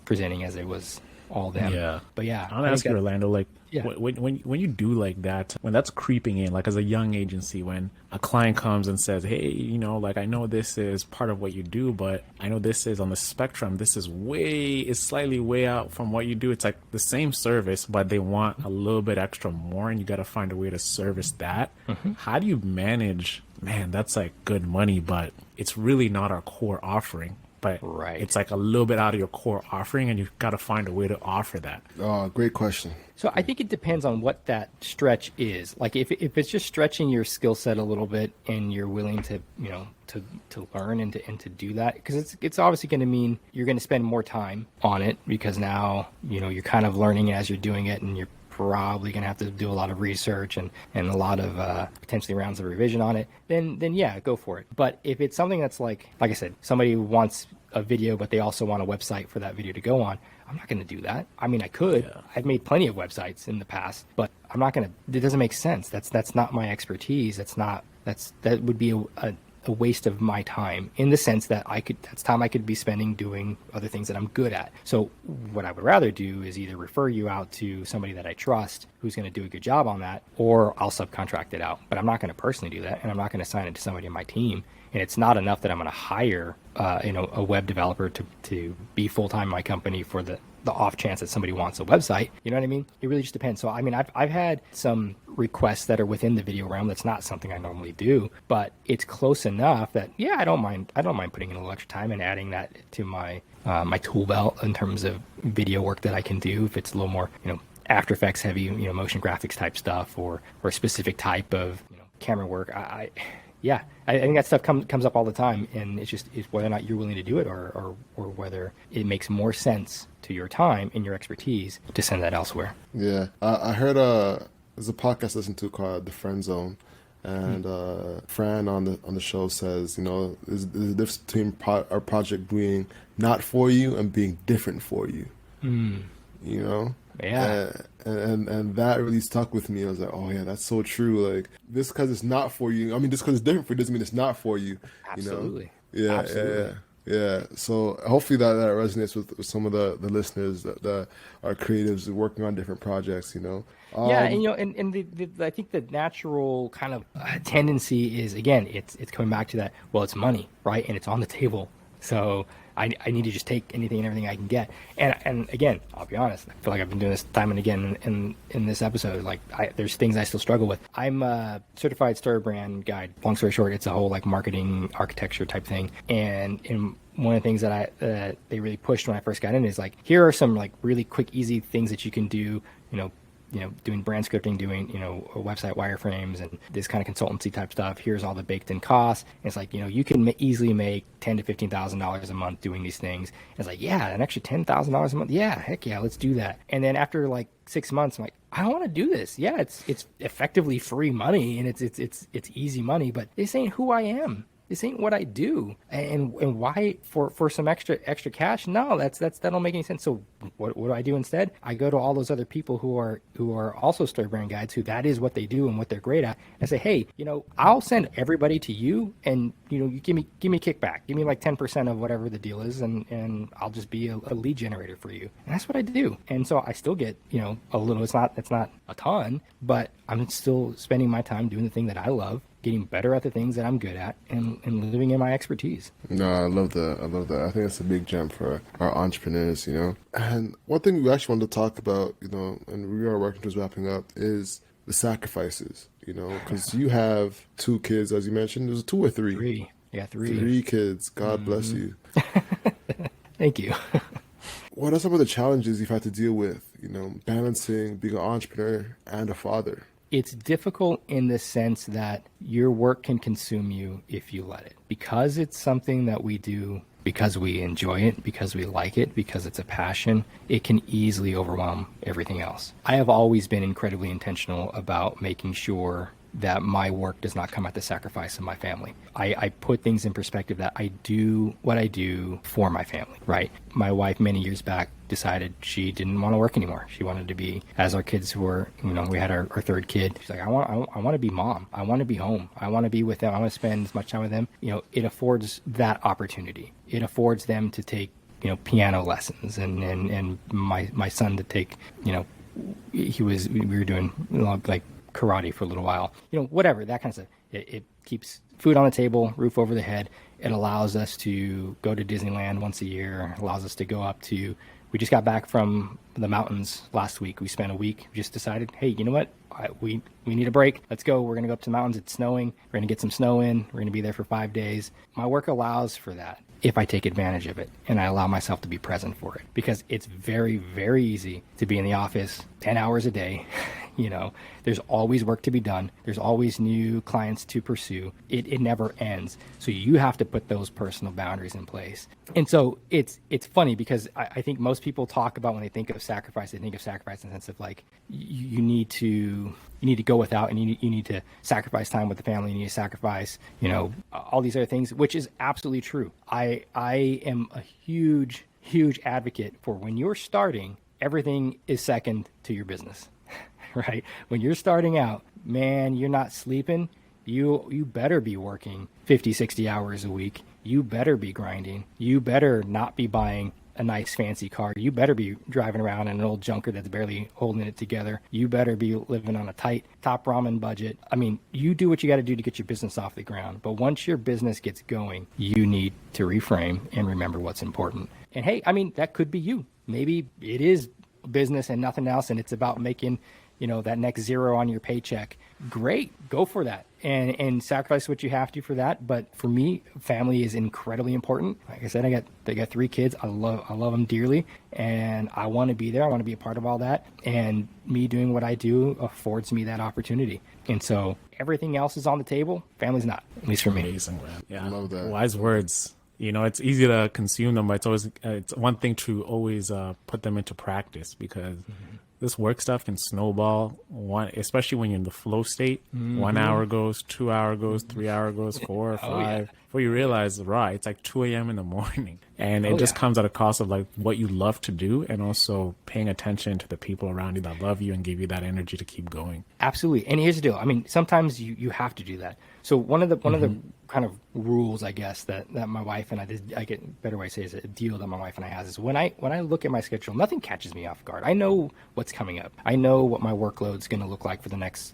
presenting as it was all them. Yeah. But yeah, I'll ask you, Orlando, like, yeah. when you do like that, when that's creeping in, like as a young agency, when a client comes and says, hey, like I know this is part of what you do, but I know this is on the spectrum. This is slightly way out from what you do. It's like the same service, but they want a little bit extra more, and you got to find a way to service that. Mm-hmm. How do you manage, man, that's like good money, but it's really not our core offering. But right. It's like a little bit out of your core offering, and you've got to find a way to offer that. Oh, great question. So I think it depends on what that stretch is. Like if it's just stretching your skill set a little bit and you're willing to, to learn and to do that, because it's obviously going to mean you're going to spend more time on it because now, you're kind of learning as you're doing it, and you're probably going to have to do a lot of research and a lot of potentially rounds of revision on it, then yeah, go for it. But if it's something that's like I said, somebody wants a video, but they also want a website for that video to go on, I'm not going to do that. I mean, I could. Yeah. I've made plenty of websites in the past, but I'm not going to. It doesn't make sense. That's not my expertise. That would be a waste of my time, in the sense that that's time I could be spending doing other things that I'm good at. So what I would rather do is either refer you out to somebody that I trust who's going to do a good job on that, or I'll subcontract it out. But I'm not going to personally do that, and I'm not going to assign it to somebody on my team. And it's not enough that I'm going to hire a web developer to be full-time in my company for the off chance that somebody wants a website. You know what I mean? It really just depends. So I mean, I've had some requests that are within the video realm. That's not something I normally do, but it's close enough that I don't mind putting in a little extra time and adding that to my my tool belt in terms of video work that I can do. If it's a little more After Effects heavy, motion graphics type stuff, or a specific type of camera work. I think that stuff comes up all the time, and it's whether or not you're willing to do it, or whether it makes more sense to your time and your expertise to send that elsewhere. Yeah, I heard there's a podcast I listened to called The Friend Zone, and Fran on the show says, there's a difference between our project being not for you and being different for you. Yeah. And that really stuck with me. I was like, oh yeah, that's so true. Like, just because it's not for you, just because it's different for you doesn't mean it's not for you. Absolutely. Yeah. Absolutely. Yeah. So hopefully that resonates with some of the listeners that are creatives working on different projects. And I think the natural kind of tendency is, again, it's coming back to that. Well, it's money, right? And it's on the table. So I need to just take anything and everything I can get. And again, I'll be honest, I feel like I've been doing this time and again in this episode. Like, there's things I still struggle with. I'm a certified story brand guide. Long story short, it's a whole like marketing architecture type thing. And one of the things that they really pushed when I first got in is like, here are some like really quick, easy things that you can do, doing brand scripting, doing, website wireframes and this kind of consultancy type stuff. Here's all the baked in costs. And it's like, you can easily make $10,000 to $15,000 a month doing these things. And it's like, yeah, an extra $10,000 a month. Yeah, heck yeah, let's do that. And then after like 6 months, I'm like, I don't want to do this. Yeah, it's effectively free money, and it's easy money, but this ain't who I am. this ain't what I do. And why for some extra cash? No, that don't make any sense. So what do I do instead? I go to all those other people who are also story brand guides, who that is what they do and what they're great at, and say, hey, I'll send everybody to you, and you give me kickback, give me like 10% of whatever the deal is, and I'll just be a lead generator for you. And that's what I do. And so I still get a little. It's not a ton, but I'm still spending my time doing the thing that I love, getting better at the things that I'm good at, and living in my expertise. No, I love that. I think that's a big gem for our entrepreneurs, And one thing we actually wanted to talk about, and we are working towards wrapping up, is the sacrifices, because you have 2 kids, as you mentioned. There's 2 or 3? 3. Yeah, 3. 3 kids. God bless you. Thank you. What are some of the challenges you've had to deal with, balancing being an entrepreneur and a father? It's difficult in the sense that your work can consume you if you let it. Because it's something that we do because we enjoy it, because we like it, because it's a passion, it can easily overwhelm everything else. I have always been incredibly intentional about making sure that my work does not come at the sacrifice of my family. I put things in perspective, that I do what I do for my family, right? My wife many years back decided she didn't want to work anymore. She wanted to be, as our kids were, we had our 3rd kid. She's like, I want to be mom. I want to be home. I want to be with them. I want to spend as much time with them. It affords that opportunity. It affords them to take, piano lessons, and my son to take, we were doing like karate for a little while, whatever, that kind of stuff. It keeps food on the table, roof over the head. It allows us to go to Disneyland once a year. It allows us to go up to, we just got back from the mountains last week. We spent a week, we just decided, hey, you know what? We need a break. Let's go. We're going to go up to the mountains. It's snowing. We're going to get some snow in. We're going to be there for 5 days. My work allows for that if I take advantage of it and I allow myself to be present for it, because it's very, very easy to be in the office 10 hours a day. There's always work to be done. There's always new clients to pursue. It never ends. So you have to put those personal boundaries in place. And so it's funny, because I think most people talk about, when they think of sacrifice, they think of sacrifice in the sense of like, you need to go without, and you need to sacrifice time with the family. You need to sacrifice, all these other things, which is absolutely true. I am a huge advocate for, when you're starting, everything is second to your business. Right? When you're starting out, man, you're not sleeping. You better be working 50, 60 hours a week. You better be grinding. You better not be buying a nice fancy car. You better be driving around in an old junker that's barely holding it together. You better be living on a tight top ramen budget. I mean, you do what you got to do to get your business off the ground. But once your business gets going, you need to reframe and remember what's important. And hey, I mean, that could be you. Maybe it is business and nothing else, and it's about making that next zero on your paycheck. Great, go for that, and sacrifice what you have to for that. But for me, family is incredibly important. Like I said, I got 3 kids. I love them dearly, and I want to be there. I want to be a part of all that. And me doing what I do affords me that opportunity. And so everything else is on the table. Family's not, at least for me. Amazing, man. Yeah, I love that. Wise words. It's easy to consume them, but it's one thing to always put them into practice, because this work stuff can snowball, especially when you're in the flow state. 1 hour goes, 2 hour goes, 3 hour goes, 4 or 5. Yeah. Before you realize, right, it's like 2 a.m. in the morning. And it just comes at a cost of like what you love to do, and also paying attention to the people around you that love you and give you that energy to keep going. Absolutely. And here's the deal. I mean, sometimes you have to do that. So one of the kind of rules, I guess, that my wife and I get better way to say is a deal that my wife and I has, is when I look at my schedule, nothing catches me off guard. I know what's coming up. I know what my workload's going to look like for the next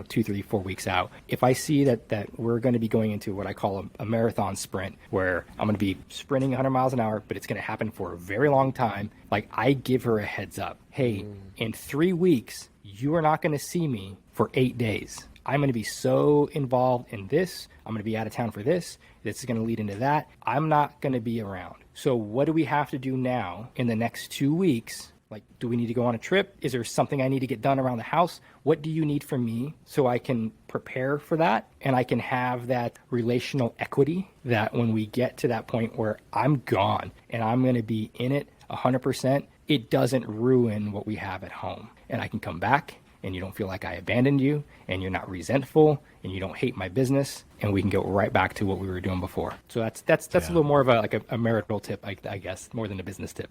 2, 3, 4 weeks out. If I see that we're going to be going into what I call a marathon sprint, where I'm going to be sprinting 100 miles an hour, but it's going to happen for a very long time, like, I give her a heads up. Hey, in 3 weeks, you are not going to see me for 8 days. I'm going to be so involved in this. I'm going to be out of town for this. This is going to lead into that. I'm not going to be around. So what do we have to do now in the next 2 weeks? Like, do we need to go on a trip? Is there something I need to get done around the house? What do you need from me so I can prepare for that? And I can have that relational equity, that when we get to that point where I'm gone and I'm going to be in it 100%, it doesn't ruin what we have at home. And I can come back and you don't feel like I abandoned you, and you're not resentful, and you don't hate my business, and we can go right back to what we were doing before. So that's a little more of a marital tip, I guess, more than a business tip.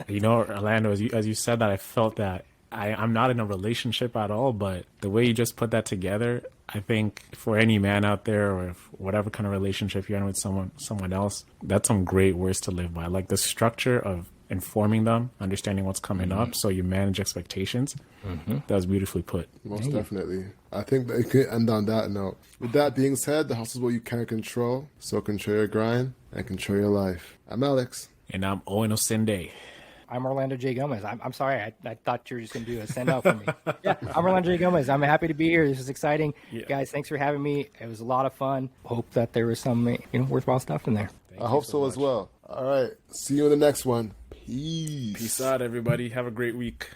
You know, Orlando, as you said that, I felt that I'm not in a relationship at all, but the way you just put that together, I think for any man out there, or if whatever kind of relationship you're in with someone else, that's some great words to live by. Like the structure of informing them, understanding what's coming up, so you manage expectations. That was beautifully put. Most definitely. I think that it could end on that note. With that being said, the hustle is what you can control. So control your grind and control your life. I'm Alex. And I'm Owen Osende. I'm Orlando J. Gomez. I'm sorry. I thought you were just going to do a send out for me. Yeah, I'm Orlando J. Gomez. I'm happy to be here. This is exciting. Yeah. Guys, thanks for having me. It was a lot of fun. Hope that there was some worthwhile stuff in there. I hope so as well. All right. See you in the next one. Peace. Peace out, everybody. Have a great week.